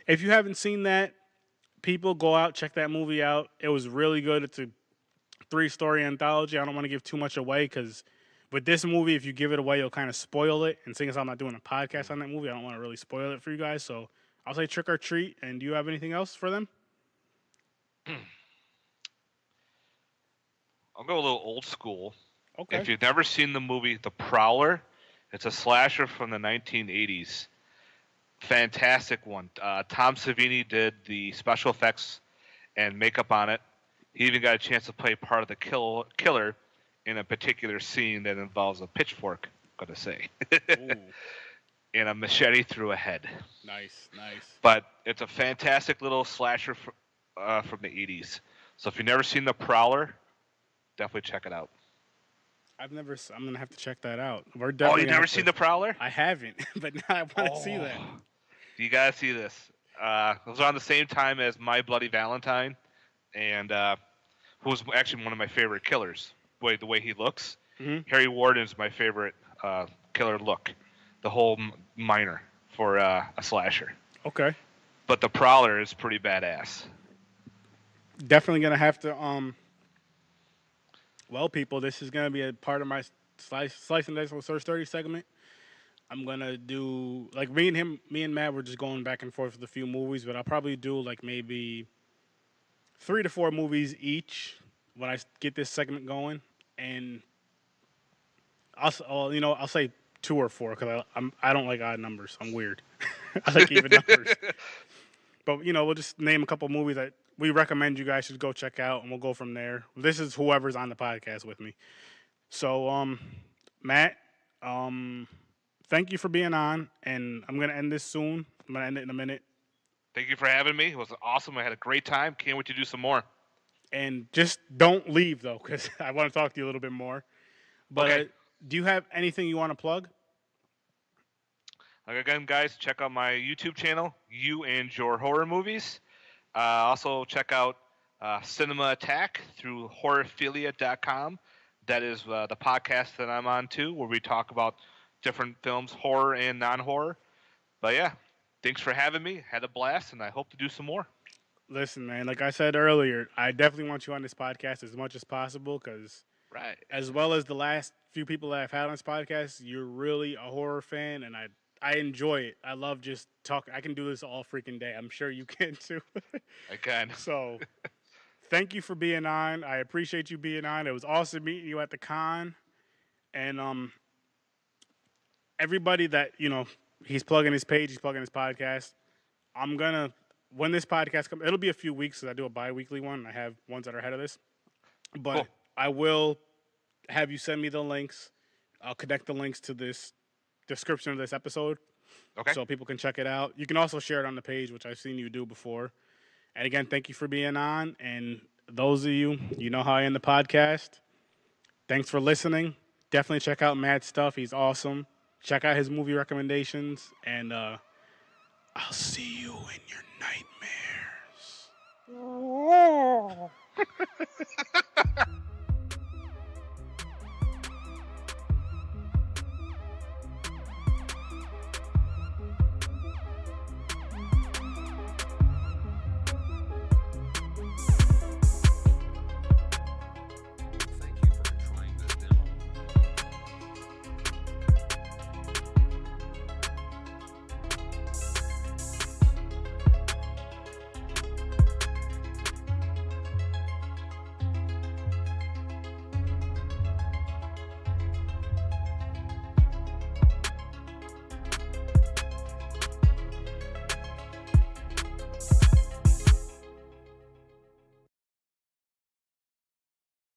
[SPEAKER 2] If you haven't seen that, people go out, check that movie out. It was really good. It's a 3-story anthology. I don't want to give too much away because with this movie, if you give it away, you'll kind of spoil it. And seeing as I'm not doing a podcast on that movie, I don't want to really spoil it for you guys. So I'll say Trick or Treat. And do you have anything else for them?
[SPEAKER 4] I'll go a little old school.
[SPEAKER 2] Okay.
[SPEAKER 4] If you've never seen the movie The Prowler, it's a slasher from the 1980s. Fantastic one. Tom Savini did the special effects and makeup on it. He even got a chance to play part of the killer in a particular scene that involves a pitchfork, I'm going to say. And a machete through a head.
[SPEAKER 2] Nice.
[SPEAKER 4] But it's a fantastic little slasher from the 80s. So if you've never seen The Prowler, definitely check it out.
[SPEAKER 2] I'm going to have to check that out.
[SPEAKER 4] You've never seen The Prowler?
[SPEAKER 2] I haven't, but now I want to see that.
[SPEAKER 4] You got to see this. It was on the same time as My Bloody Valentine, and who was actually one of my favorite killers. The way he looks. Mm-hmm. Harry Warden's my favorite killer look. The whole minor for a slasher.
[SPEAKER 2] Okay.
[SPEAKER 4] But The Prowler is pretty badass.
[SPEAKER 2] Definitely going to have to... Well, people, this is going to be a part of my Slice and Dice with Search 30 segment. I'm going to do, like, me and Matt were just going back and forth with a few movies, but I'll probably do, like, maybe 3 to 4 movies each when I get this segment going. And I'll say 2 or 4 because I don't like odd numbers. I'm weird. I like even numbers. But, we'll just name a couple movies that we recommend you guys should go check out, and we'll go from there. This is whoever's on the podcast with me. So, Matt, thank you for being on, and I'm going to end this soon. I'm going to end it in a minute.
[SPEAKER 4] Thank you for having me. It was awesome. I had a great time. Can't wait to do some more.
[SPEAKER 2] And just don't leave, though, because I want to talk to you a little bit more. But
[SPEAKER 4] okay.
[SPEAKER 2] Do you have anything you want to plug?
[SPEAKER 4] Again, guys, check out my YouTube channel, You and Your Horror Movies. Also, check out Cinema Attack through horrorphilia.com. That is the podcast that I'm on, too, where we talk about different films, horror and non-horror. But, yeah, thanks for having me. Had a blast, and I hope to do some more.
[SPEAKER 2] Listen, man, like I said earlier, I definitely want you on this podcast as much as possible because as well as the last few people that I've had on this podcast, you're really a horror fan, and I enjoy it. I love just talking. I can do this all freaking day. I'm sure you can, too.
[SPEAKER 4] I can.
[SPEAKER 2] So, thank you for being on. I appreciate you being on. It was awesome meeting you at the con. And everybody that, he's plugging his page, he's plugging his podcast. I'm going to, when this podcast comes, it'll be a few weeks because I do a bi-weekly one. I have ones that are ahead of this. But cool. I will have you send me the links. I'll connect the links to this description of this episode.
[SPEAKER 4] Okay.
[SPEAKER 2] So people can check it out. You can also share it on the page, which I've seen you do before. And again, thank you for being on. And those of you, you know how I end the podcast. Thanks for listening. Definitely check out Matt's stuff. He's awesome. Check out his movie recommendations. And I'll see you in your nightmares.